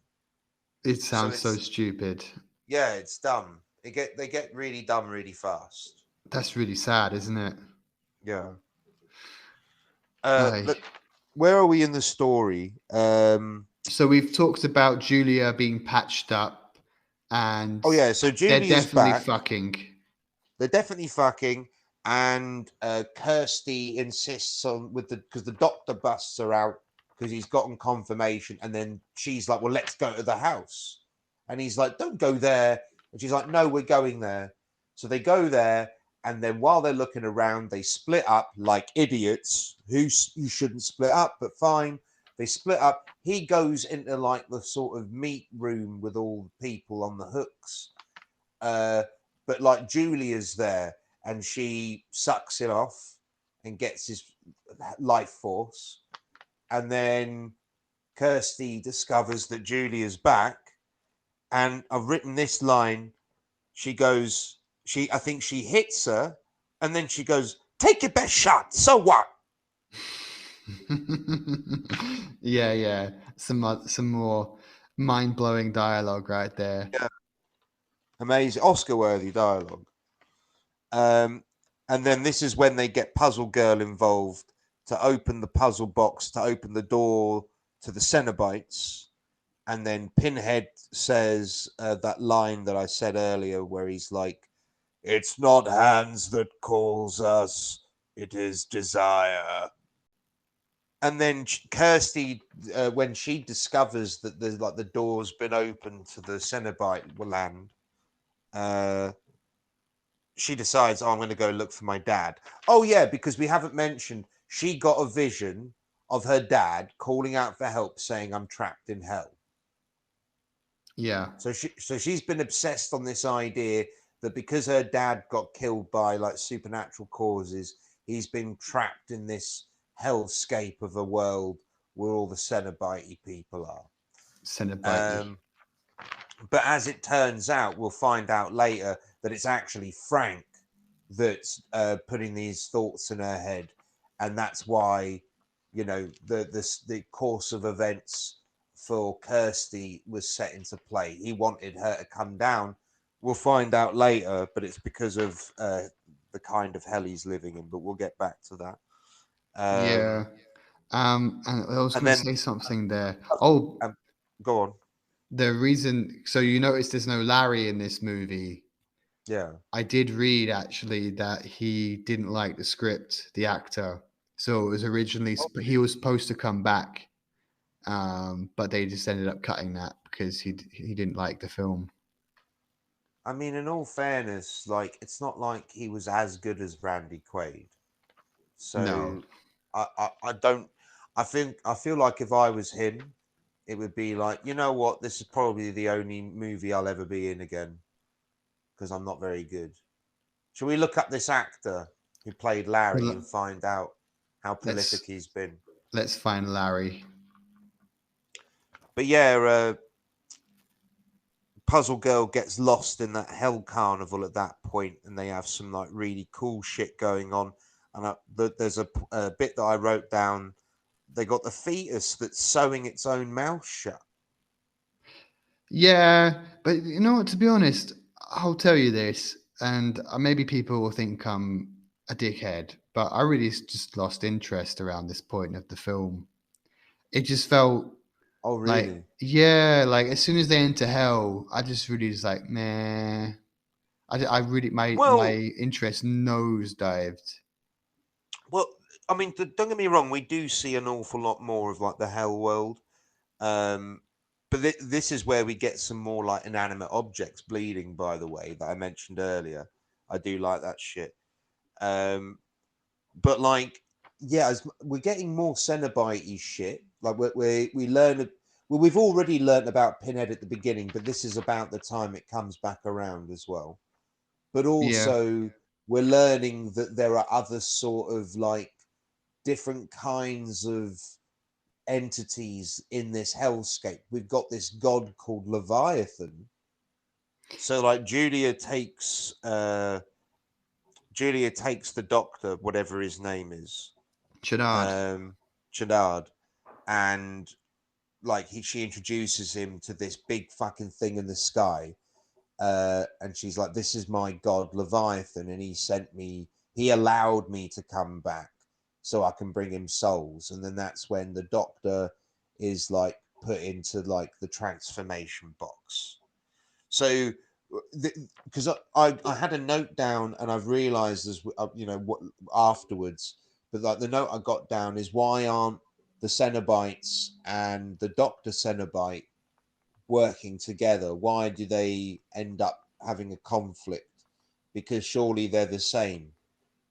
it So sounds so it's, stupid. yeah, it's dumb. They get really dumb really fast. That's really sad, isn't it? Yeah. Aye. Look, where are we in the story? So we've talked about Julia being patched up, and Oh yeah, so they're Julia's definitely back. fucking. They're definitely fucking, and Kirsty insists on with the because the doctor busts her out because he's gotten confirmation, and then she's like, "Well, let's go to the house," and he's like, "Don't go there," and she's like, "No, we're going there." So they go there, and then while they're looking around, they split up like idiots who shouldn't split up, but fine. They split up. He goes into like the sort of meat room with all the people on the hooks. Uh, but like Julia's there, and she sucks it off and gets his life force. And then Kirsty discovers that Julia's back. And I've written this line. She goes, I think she hits her, and then she goes, "Take your best shot. So what?" Yeah. Some more mind blowing dialogue right there. Yeah, amazing, Oscar-worthy dialogue. Um, and then this is when they get Puzzle Girl involved to open the puzzle box, to open the door to the Cenobites. And then Pinhead says that line that I said earlier, where he's like, "It's not hands that calls us, it is desire." And then Kirsty, when she discovers that the door's been opened to the Cenobite land, uh, she decides, "Oh, I'm going to go look for my dad." Oh yeah, because we haven't mentioned she got a vision of her dad calling out for help, saying, "I'm trapped in hell." Yeah. So she's been obsessed on this idea that because her dad got killed by like supernatural causes, he's been trapped in this hellscape of a world where all the Cenobite people are. Cenobite. But as it turns out, we'll find out later that it's actually Frank that's putting these thoughts in her head, and that's why, you know, the course of events for Kirsty was set into play. He wanted her to come down. We'll find out later, but it's because of the kind of hell he's living in. But we'll get back to that. Yeah. And I was And going to then say something there. Oh, um, go on. the reason. So you notice there's no Larry in this movie. Yeah. I did read actually that he didn't like the script, the actor. So it was originally he was supposed to come back, but they just ended up cutting that because he didn't like the film. I mean, in all fairness, like it's not like he was as good as Randy Quaid. No, So I don't. I feel like if I was him, it would be like, you know what, this is probably the only movie I'll ever be in again because I'm not very good. Shall we look up this actor who played Larry and well, find out how prolific let's he's been? let's find Larry. But yeah, Puzzle Girl gets lost in that hell carnival at that point, and they have some like really cool shit going on. And there's a bit that I wrote down. They got the fetus that's sewing its own mouth shut. Yeah, but you know what? To be honest, I'll tell you this, and maybe people will think I'm a dickhead, but I really just lost interest around this point of the film. It just felt Oh, like, really? yeah, like as soon as they enter hell, I just really was like, meh. I really my Well, interest nosedived. well, I mean, don't get me wrong. We do see an awful lot more of like the hell world, um, but this is where we get some more like inanimate objects bleeding. By the way, that I mentioned earlier, I do like that shit. Um, but like, yeah, we're getting more Cenobite shit. Like we learn. Well, we've already learned about Pinhead at the beginning, but this is about the time it comes back around as well. But Yeah. also, we're learning that there are other sort of like different kinds of entities in this hellscape. We've got this god called Leviathan. So like Julia takes the doctor, whatever his name is, Chennard. um Chennard, and like she introduces him to this big fucking thing in the sky. And she's like, this is my god Leviathan, and he allowed me to come back so I can bring him souls. And then that's when the doctor is like put into like the transformation box. So because I had a note down and I've realized as you know what afterwards, but like the note I got down is, why aren't the Cenobites and the Doctor Cenobite working together? Why do they end up having a conflict? Because surely they're the same,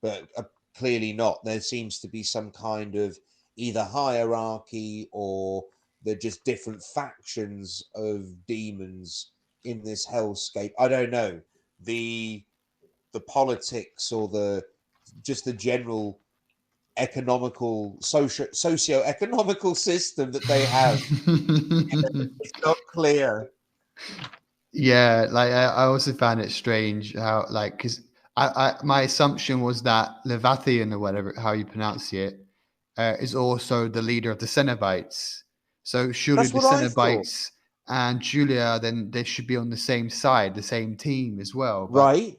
but clearly not. There seems to be some kind of either hierarchy, or they're just different factions of demons in this hellscape. I don't know. The politics, or the just the general economical socio-economical system that they have, it's not clear. Yeah, like I also found it strange how like because my assumption was that Levathian or whatever how you pronounce it is also the leader of the Cenobites. So surely That's the what I thought. Cenobites and Julia then they should be on the same side, the same team as well. But Right,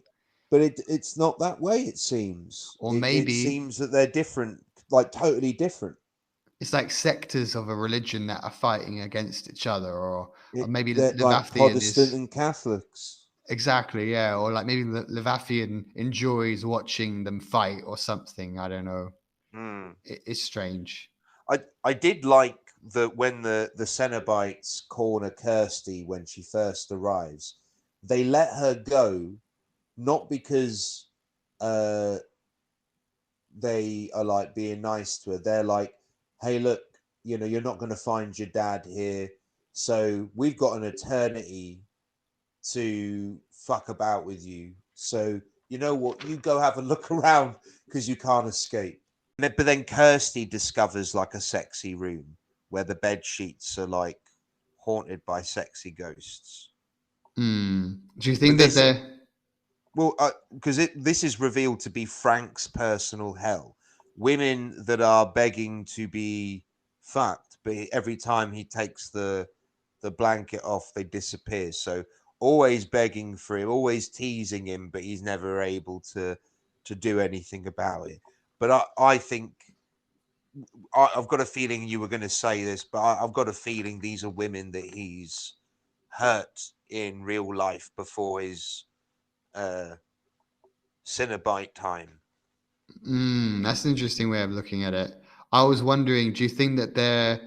but it's not that way. It seems or it maybe seems that they're different, like totally different. it's like sectors of a religion that are fighting against each other, or maybe They're like Levathian Protestant is and Catholics. exactly, yeah, or like maybe Levathian enjoys watching them fight or something. I don't know. Hmm. It's strange. I did like that when the Cenobites corner Kirsty when she first arrives, they let her go, not because uh they are like being nice to her. They're like, hey, look, you know, you're not going to find your dad here, so we've got an eternity to fuck about with you. So you know what? You go have a look around because you can't escape. But then Kirsty discovers like a sexy room where the bed sheets are like haunted by sexy ghosts. Do you But think that this, they're? well, because this is revealed to be Frank's personal hell. Women that are begging to be fucked, but every time he takes the blanket off, they disappear. So always begging for him, always teasing him, but he's never able to do anything about it. But I think I've got a feeling you were going to say this, but I've got a feeling these are women that he's hurt in real life before his uh, Cenobite time. That's an interesting way of looking at it. I was wondering, do you think that they're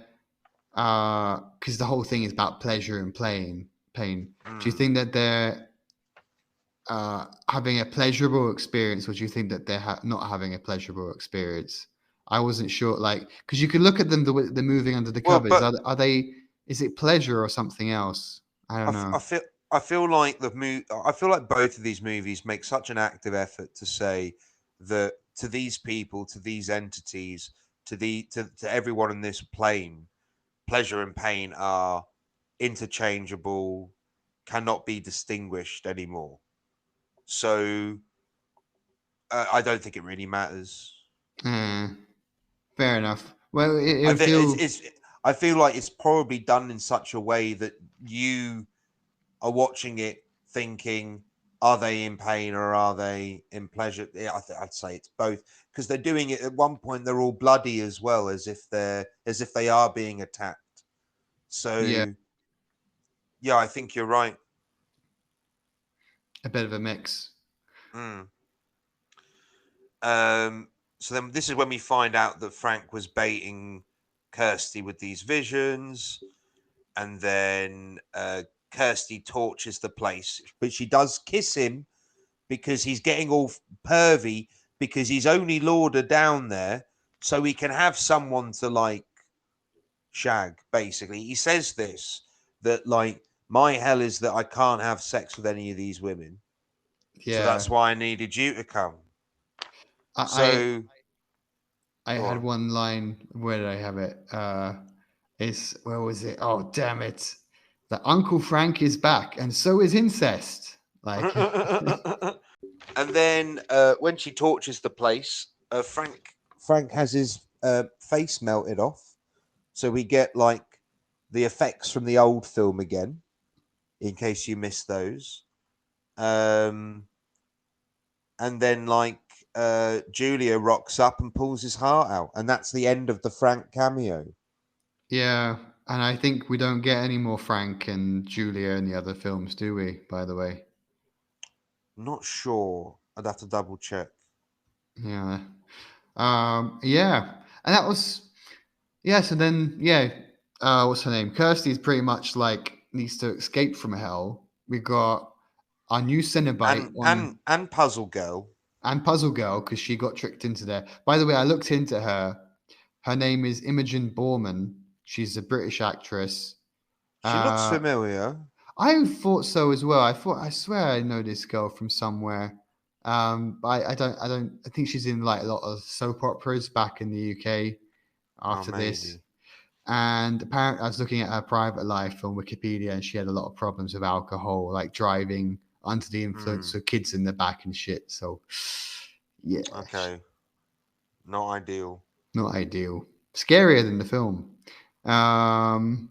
because the whole thing is about pleasure and pain. Do you Mm. think that they're having a pleasurable experience, or do you think that they're not having a pleasurable experience? I wasn't sure, like, because you could look at them the way they're moving under the Well, covers. but Are they? Is it pleasure or something else? I don't know. I feel like I feel like both of these movies make such an active effort to say that to these people, to these entities, to everyone in this plane, pleasure and pain are interchangeable, cannot be distinguished anymore. So I don't think it really matters. Uh, Fair enough. Well, it I would think feel. I feel like it's probably done in such a way that you are watching it thinking, are they in pain or are they in pleasure? Yeah, I'd say it's both because they're doing it at one point. They're all bloody as well, as if they are being attacked. Yeah, So yeah, I think you're right. a bit of a mix. Mm. So then this is when we find out that Frank was baiting Kirsty with these visions, and then Kirsty tortures the place, but she does kiss him because he's getting all pervy because he's only lured her down there so he can have someone to like shag. Basically, he says this that like my hell is that I can't have sex with any of these women, so Yeah, that's why I needed you to come. I So I go had on. one line. Where did I have it? It's where was it? Oh, damn it! The Uncle Frank is back, and so is incest. Like, And then when she tortures the place, Frank has his face melted off, so we get like the effects from the old film again. In case you missed those, um, and then like Julia rocks up and pulls his heart out, and that's the end of the Frank cameo. yeah, and I think we don't get any more Frank and Julia in the other films, do we? By the way, Not sure. I'd have to double check. yeah, yeah, and that was yeah. So then, yeah, what's her name? Kirsty's pretty much like needs to escape from hell. We got our new Cenobite on And Puzzle Girl. and Puzzle Girl because she got tricked into there. By the way, I looked into her. Her name is Imogen Borman. She's a British actress. She looks Uh, familiar. I thought so as well. I swear I know this girl from somewhere. But I think she's in like a lot of soap operas back in the UK Oh, after this. maybe. And apparently, I was looking at her private life on Wikipedia, and she had a lot of problems with alcohol, like driving under the influence Hmm. of kids in the back and shit. So, yeah, Okay. Not ideal. not ideal. Scarier than the film. Um,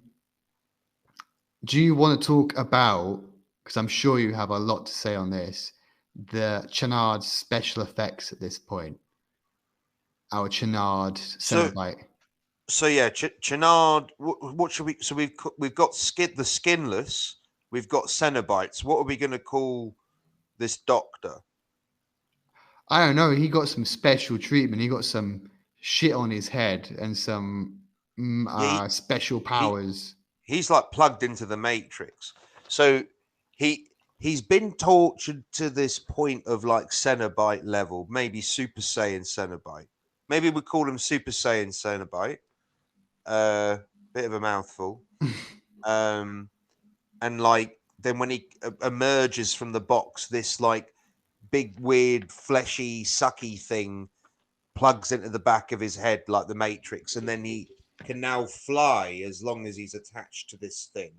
do you want to talk about? Because I'm sure you have a lot to say on this. The Chenard's special effects at this point. Our Chenard So Cenobite. so yeah, Chenard. What should we? So we've got the skinless. We've got cenobites. What are we going to call this doctor? I don't know. He got some special treatment. He got some shit on his head and some Yeah, special he powers. he's like plugged into the matrix. So he's been tortured to this point of like Cenobite level, maybe Super Saiyan Cenobite. Maybe we call him Super Saiyan Cenobite. Bit of a mouthful. Um, and like then when he emerges from the box, this like big, weird, fleshy, sucky thing plugs into the back of his head like the Matrix, and then he can now fly as long as he's attached to this thing.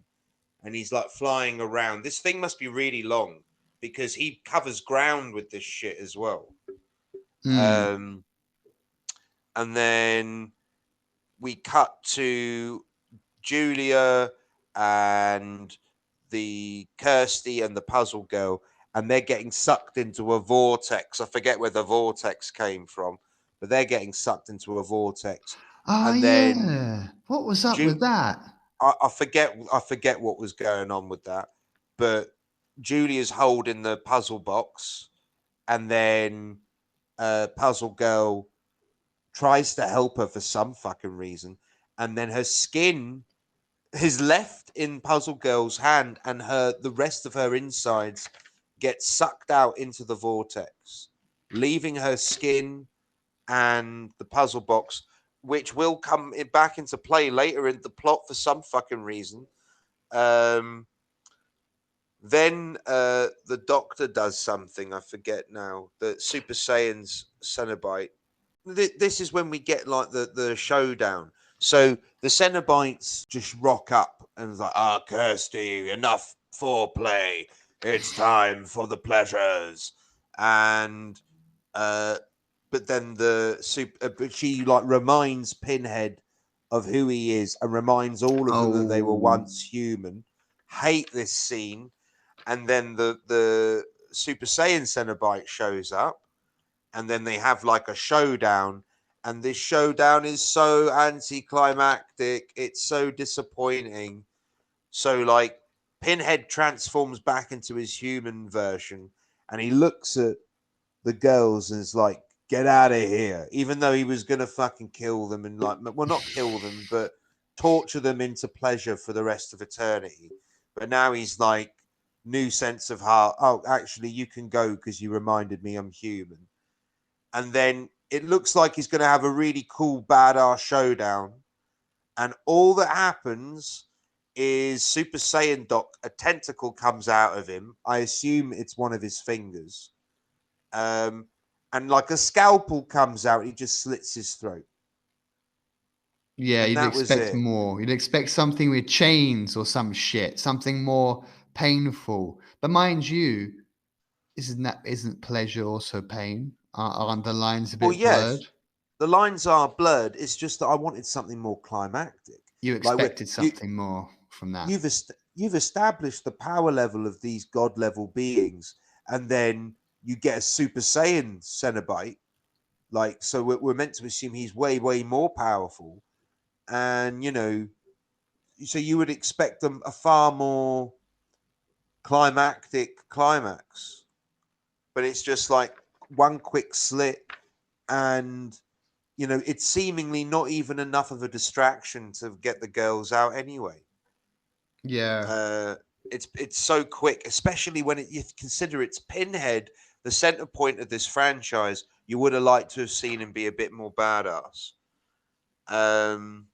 And he's like flying around. This thing must be really long because he covers ground with this shit as well. And then we cut to Julia and the Kirsty and the puzzle girl, and they're getting sucked into a vortex. I forget where the vortex came from, but they're getting sucked into a vortex. Oh And then yeah, what was up with that? I forget what was going on with that, but Julia's holding the puzzle box, and then puzzle girl tries to help her for some fucking reason, and then her skin is left in puzzle girl's hand, and the rest of her insides get sucked out into the vortex, leaving her skin and the puzzle box, which will come back into play later in the plot for some fucking reason. Then the Doctor does something, I forget now. The Super Saiyan's Cenobite. This is when we get like the showdown. So the Cenobites just rock up and it's like, Kirsty, enough foreplay. It's time for the pleasures. And but then but she like reminds Pinhead of who he is and reminds all of them that they were once human. Hate this scene. And then the Super Saiyan Cenobite shows up, and then they have like a showdown, and this showdown is so anticlimactic. It's so disappointing. So like Pinhead transforms back into his human version, and he looks at the girls and is like, "Get out of here!" Even though he was gonna fucking kill them and like, well, not kill them, but torture them into pleasure for the rest of eternity. But now he's like, new sense of heart. Oh, actually, you can go because you reminded me I'm human. And then it looks like he's going to have a really cool, badass showdown. And all that happens is Super Saiyan Doc, a tentacle comes out of him. I assume it's one of his fingers. And like a scalpel comes out, he just slits his throat. Yeah, and you'd that was expect it. more. You'd expect something with chains or some shit, something more painful. But mind you, isn't pleasure also pain? Aren't the lines a Well, bit blurred? yes, the lines are blurred. It's just that I wanted something more climactic. You Like expected something more from that. you've established the power level of these god level beings, and then you get a Super Saiyan Cenobite. Like, so we're meant to assume he's way more powerful, and so you would expect them a far more climactic climax, but it's just like one quick slit, and it's seemingly not even enough of a distraction to get the girls out anyway. Yeah. Uh, it's so quick, especially when you consider it's Pinhead, the center point of this franchise. You would have liked to have seen him be a bit more badass. Um,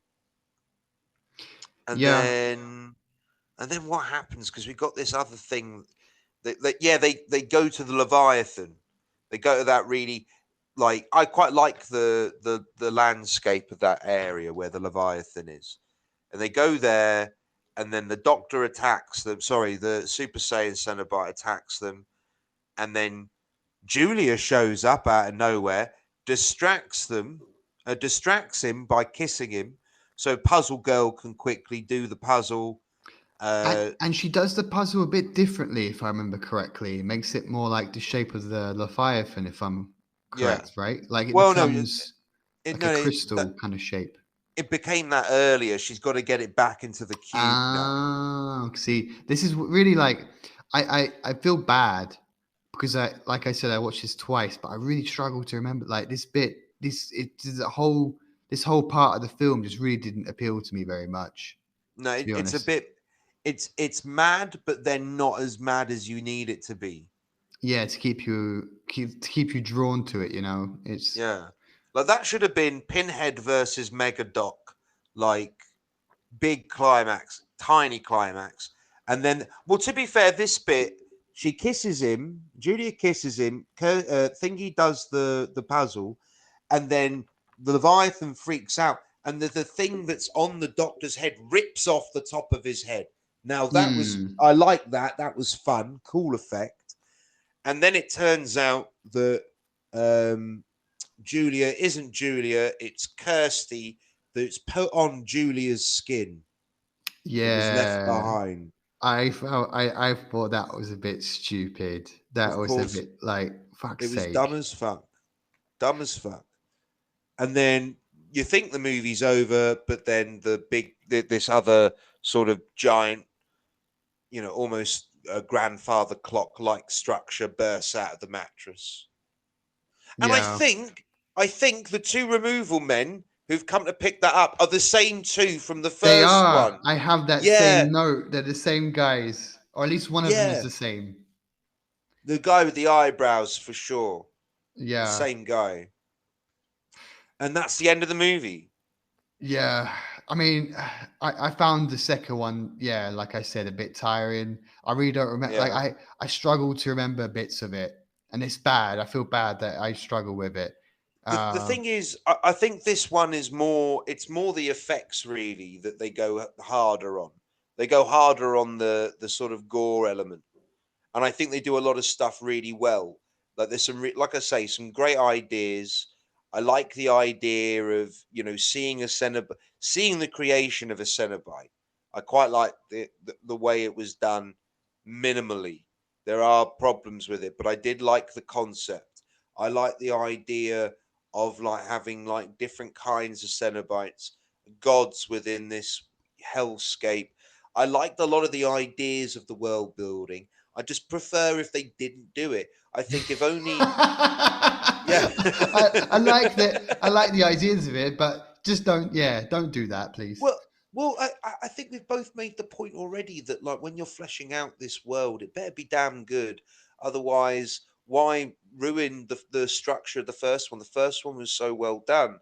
and Yeah. then and then what happens? Because we got this other thing they go to the Leviathan. They go to that really like I quite like the landscape of that area where the Leviathan is, and they go there, and then the Doctor attacks them. Sorry, the Super Saiyan Cenobite attacks them, and then Julia shows up out of nowhere, distracts him by kissing him, so Puzzle Girl can quickly do the puzzle. And she does the puzzle a bit differently, if I remember correctly. It makes it more like the shape of the Leviathan, if I'm Yeah. correct, right? Like it Well, no, becomes like a no, crystal kind of shape. it became that earlier. She's got to get it back into the cube now. Ah, see, this is really like I feel bad because like I said, I watched this twice, but I really struggle to remember like this bit. This whole part of the film just really didn't appeal to me very much, No, to be it's a honest. bit, it's mad, but then not as mad as you need it to be. Yeah, to keep you drawn to it, it's Yeah, like that should have been Pinhead versus Megadoc, like big climax, tiny climax, And then, well, to be fair, this bit, she kisses him. Julia kisses him. Thingy does the puzzle, and then the Leviathan freaks out, and the thing that's on the Doctor's head rips off the top of his head. Now that was, Hmm. I like that. That was fun, cool effect. And then it turns out that Julia isn't Julia; it's Kirsty that's put on Julia's skin that was left Yeah. behind. I thought that was a bit stupid. That Of was a course, bit like fuck's it was dumb sake. as fuck. Dumb as fuck. And then you think the movie's over, but then this other sort of giant, almost a grandfather clock like structure bursts out of the mattress. And Yeah. I think the two removal men who've come to pick that up are the same two from the They first are. one. I have that Yeah, same note. They're the same guys. Or at least one of them is yeah. the same. The guy with the eyebrows for sure. The Yeah. same guy. And that's the end of the movie. Yeah. I mean, I found the second one, yeah, like I said, a bit tiring. I really don't remember. Like Yeah. I struggle to remember bits of it, and it's bad. I feel bad that I struggle with it. The Uh, thing is, I think this one is more. It's more the effects really that they go harder on. They go harder on the sort of gore element, and I think they do a lot of stuff really well. Like there's some, like I say, some great ideas. I like the idea of seeing a cenobite, seeing the creation of a cenobite. I quite like the way it was done minimally. There are problems with it, but I did like the concept. I like the idea of like having like different kinds of cenobites, gods within this hellscape. I liked a lot of the ideas of the world building. I just prefer if they didn't do it. I think if only, yeah. I like that. I like the ideas of it, but just don't. Yeah, don't do that, please. Well, I think we've both made the point already that like when you're fleshing out this world, it better be damn good. Otherwise, why ruin the structure of the first one? The first one was so well done.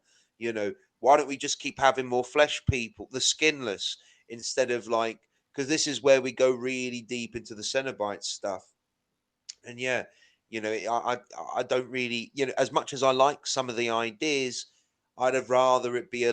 Why don't we just keep having more flesh people, the skinless, instead of like because this is where we go really deep into the Cenobite stuff. And yeah, I don't really, as much as I like some of the ideas, I'd have rather it be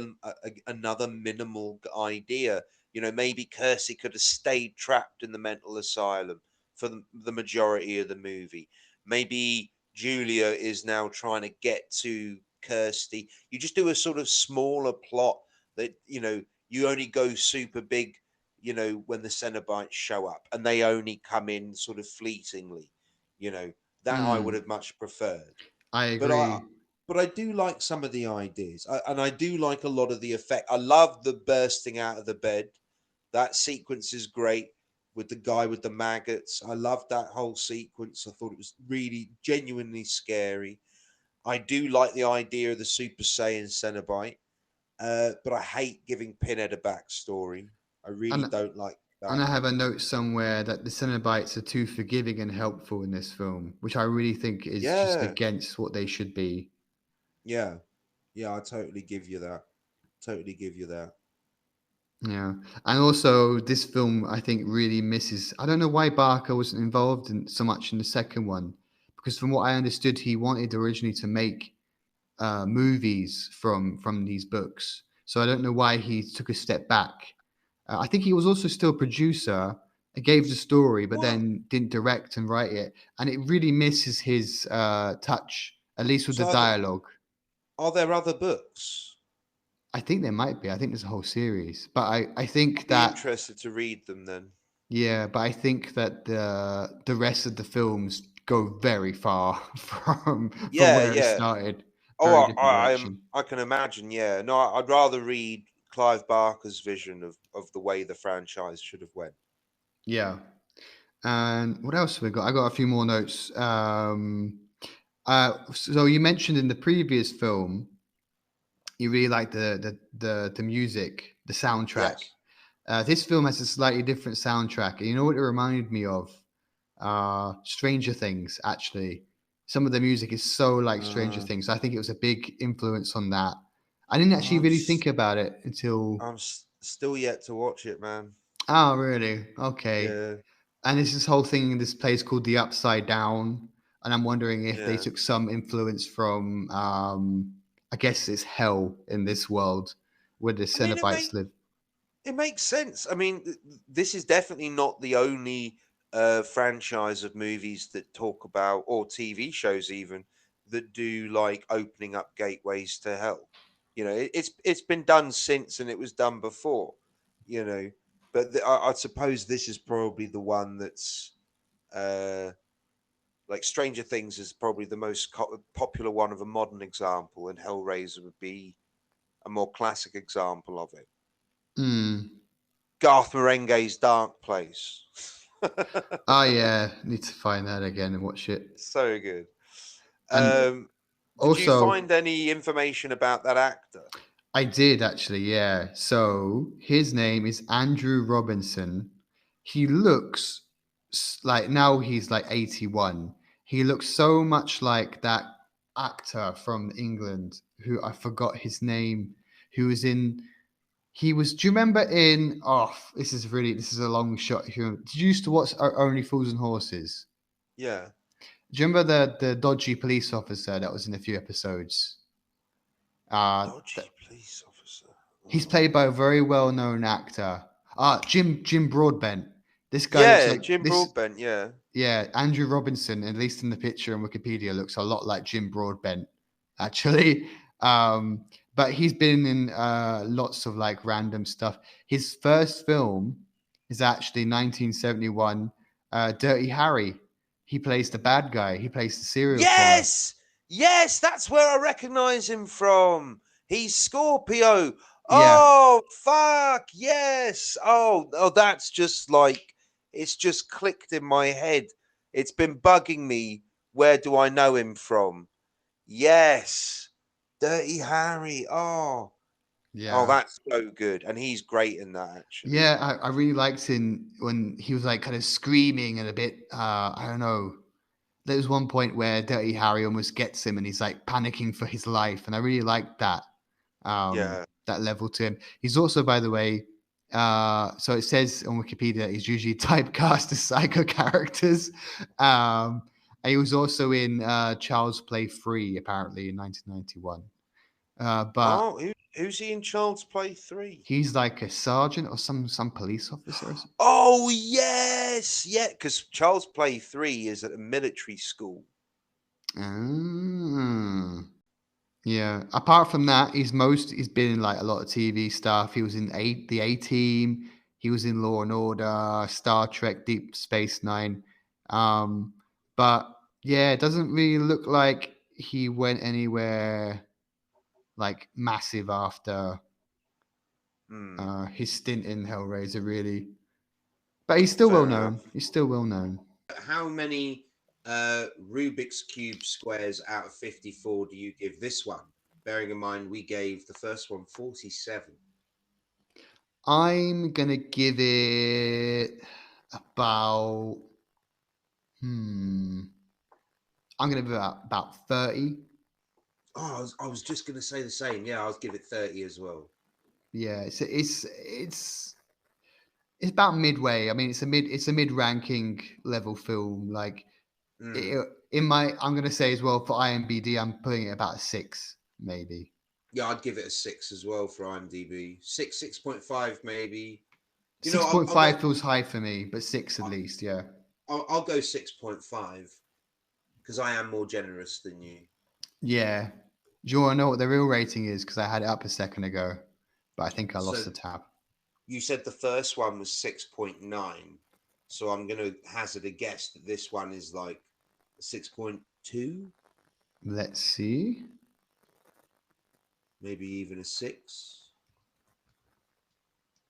another minimal idea. Maybe Kersey could have stayed trapped in the mental asylum for the majority of the movie. Maybe Julia is now trying to get to Kirsty. You just do a sort of smaller plot that you only go super big. When the Cenobites show up, and they only come in sort of fleetingly you know that I would Mm, have much preferred. I But I agree. but I do like some of the ideas, and I do like a lot of the effect. I love the bursting out of the bed. That sequence is great with the guy with the maggots. I loved that whole sequence. I thought it was really genuinely scary. I do like the idea of the Super Saiyan Cenobite, but I hate giving Pinhead a backstory. I really And don't like and that. I have a note somewhere that the Cenobites are too forgiving and helpful in this film, which I really think is just Yeah, against what they should be. yeah, yeah. I totally give you that. Totally give you that. Yeah, and also this film I think really misses. I don't know why Barker wasn't involved in so much in the second one, because from what I understood, he wanted originally to make movies from these books. So I don't know why he took a step back. I think he was also still a producer. Gave the story, but What? then didn't direct and write it, and it really misses his touch, at least with the So dialogue. are there other books? I think there might be. I think there's a whole series, but I I'd think be that interested to read them then. yeah, but I think that the rest of the films go very far from Yeah, where it yeah. started. Oh, Very different I direction. I can imagine. Yeah. No, I'd rather read Clive Barker's vision of the way the franchise should have went. Yeah. And what else have we got? I got a few more notes. So you mentioned in the previous film you really like the music, the soundtrack. Yes. This film has a slightly different soundtrack. And you know what it reminded me of? Stranger Things, actually. Some of the music is so like Stranger Uh, Things. I think it was a big influence on that. I didn't actually I'm really s- think about it until still yet to watch it, man. Oh, really? Okay. Yeah, And there's this whole thing in this place called the Upside Down, and I'm wondering if they yeah. took some influence from, I guess it's hell in this world where the I mean, cenobites live. it makes sense. I mean, this is definitely not the only franchise of movies that talk about, or TV shows even, that do like opening up gateways to hell. It's been done since, and it was done before. You know, but I suppose this is probably the one that's uh, like Stranger Things is probably the most popular one of a modern example, and Hellraiser would be a more classic example of it. Hmm. Garth Marenghi's Dark Place. Oh yeah, need to find that again and watch it. So good. And Um, did you also, find any information about that actor? I did actually, yeah. So his name is Andrew Robinson. He looks like now he's like 81. He looks so much like that actor from England who I forgot his name, who was in. He was. Do you remember in? Oh, this is a long shot here. Did you used to watch Only Fools and Horses? Yeah. Do you remember the dodgy police officer that was in a few episodes? Dodgy police officer. He's Oh. played by a very well-known actor. Jim Broadbent. This guy looks Yeah, like Jim this. Broadbent. Yeah. Yeah, Andrew Robinson, at least in the picture on Wikipedia, looks a lot like Jim Broadbent, actually. But he's been in lots of like random stuff. His first film is actually 1971, Dirty Harry. He plays the bad guy. He plays the serial killer. Yes, yes, that's where I recognize him from. He's Scorpio. Yeah, Oh, fuck, yes. Oh, that's just like it's just clicked in my head. It's been bugging me. Where do I know him from? Yes, Dirty Harry. Oh, yeah. that's so good, and he's great in that actually. Yeah, I really liked him when he was like kind of screaming and a bit. I don't know. There was one point where Dirty Harry almost gets him, and he's like panicking for his life, and I really liked that. Yeah. That level to him. He's also, by the way, so it says on Wikipedia he's usually typecast as psycho characters. Um, and he was also in Child's Play 3, apparently in 1991. But Oh, who's he in Child's Play 3? he's like a sergeant or some police officer or something. Oh yes, yeah. Because Child's Play 3 is at a military school. Ah, yeah. Apart from that, he's been in like a lot of TV stuff. He was in the A Team. He was in Law and Order, Star Trek, Deep Space Nine. Um, but yeah, it doesn't really look like he went anywhere like massive after Hmm. his stint in Hellraiser, really. But he's still well Fair known. enough. He's still well known. How many Rubik's Cube squares out of 54 do you give this one? Bearing in mind, we gave the first one 47. I'm gonna give it about hmm. I'm gonna give it about 30. Oh, I was just going to say the same. Yeah, I'll give it 30 as well. Yeah, it's about midway. I mean, it's a mid ranking level film. Like Hmm. it, in my, I'm gonna say as well for IMBD, I'm putting it about a 6, maybe. Yeah, I'd give it a 6 as well for IMDb. 6, 6.5 maybe. Six I'll, point I'll go. five feels high for me, but 6 at least. Yeah, I'll go 6.5 because I am more generous than you. yeah. Do you want to know what the real rating is? Because I had it up a second ago, but I think I lost So the tab. you said the first one was 6.9. So I'm going to hazard a guess that this one is like 6.2, Let's see. maybe even a 6.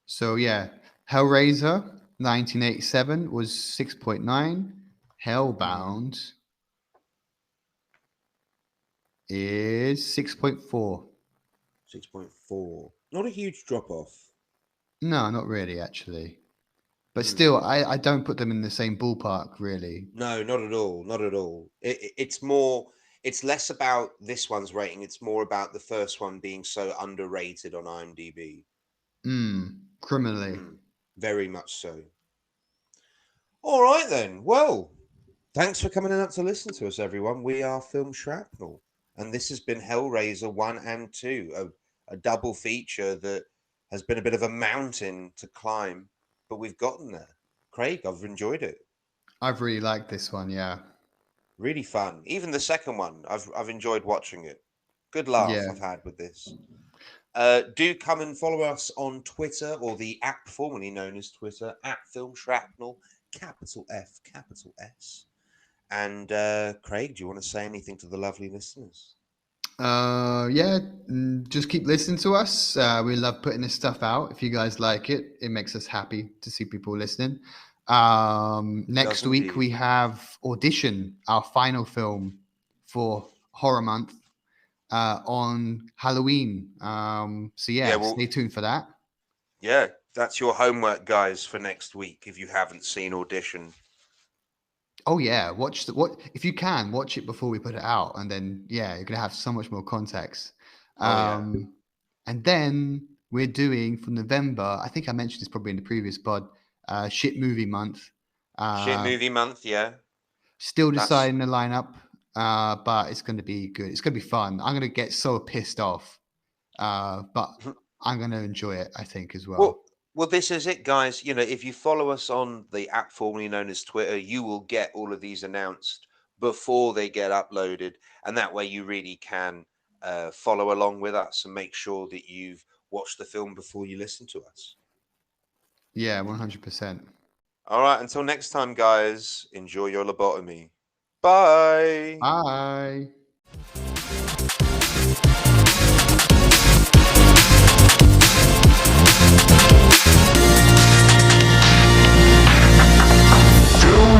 So yeah, Hellraiser 1987 was 6.9. Hmm. Hellbound is 6.4. 6.4. Not a huge drop off. No, not really, actually. But Hmm. still, I don't put them in the same ballpark, really. No, not at all. Not at all. It's more, it's less about this one's rating. It's more about the first one being so underrated on IMDb. Criminally. Hmm. Very much so. All right then. Well, thanks for coming out to listen to us, everyone. We are Film Shrapnel, and this has been Hellraiser 1 and 2, a double feature that has been a bit of a mountain to climb, but we've gotten there. Craig, I've enjoyed it. I've really liked this one. Yeah. Really fun. Even the second one, I've enjoyed watching it. Good laugh Yeah. I've had with this. Do come and follow us on Twitter, or the app formerly known as Twitter, at Film Shrapnel, capital F, capital S. And Craig, do you want to say anything to the lovely listeners? Yeah, just keep listening to us. We love putting this stuff out. If you guys like it, it makes us happy to see people listening. Next week indeed. we have Audition, our final film for Horror Month, on Halloween. So Yeah, well, stay tuned for that. Yeah, that's your homework, guys, for next week. If you haven't seen Audition, Oh yeah, watch if you can watch it before we put it out, and then you're gonna have so much more context. And then we're doing for November. I think I mentioned this probably in the previous pod. Shit movie month. shit movie month. Yeah, Still that's deciding the lineup, but it's going to be good. It's going to be fun. I'm going to get so pissed off, but I'm going to enjoy it, I think, as well. Well, this is it, guys. You know, if you follow us on the app formerly known as Twitter, you will get all of these announced before they get uploaded, and that way you really can follow along with us and make sure that you've watched the film before you listen to us. Yeah, 100%. All right, until next time, guys, enjoy your lobotomy. Bye. Bye.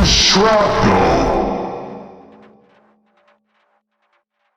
Shrapnel.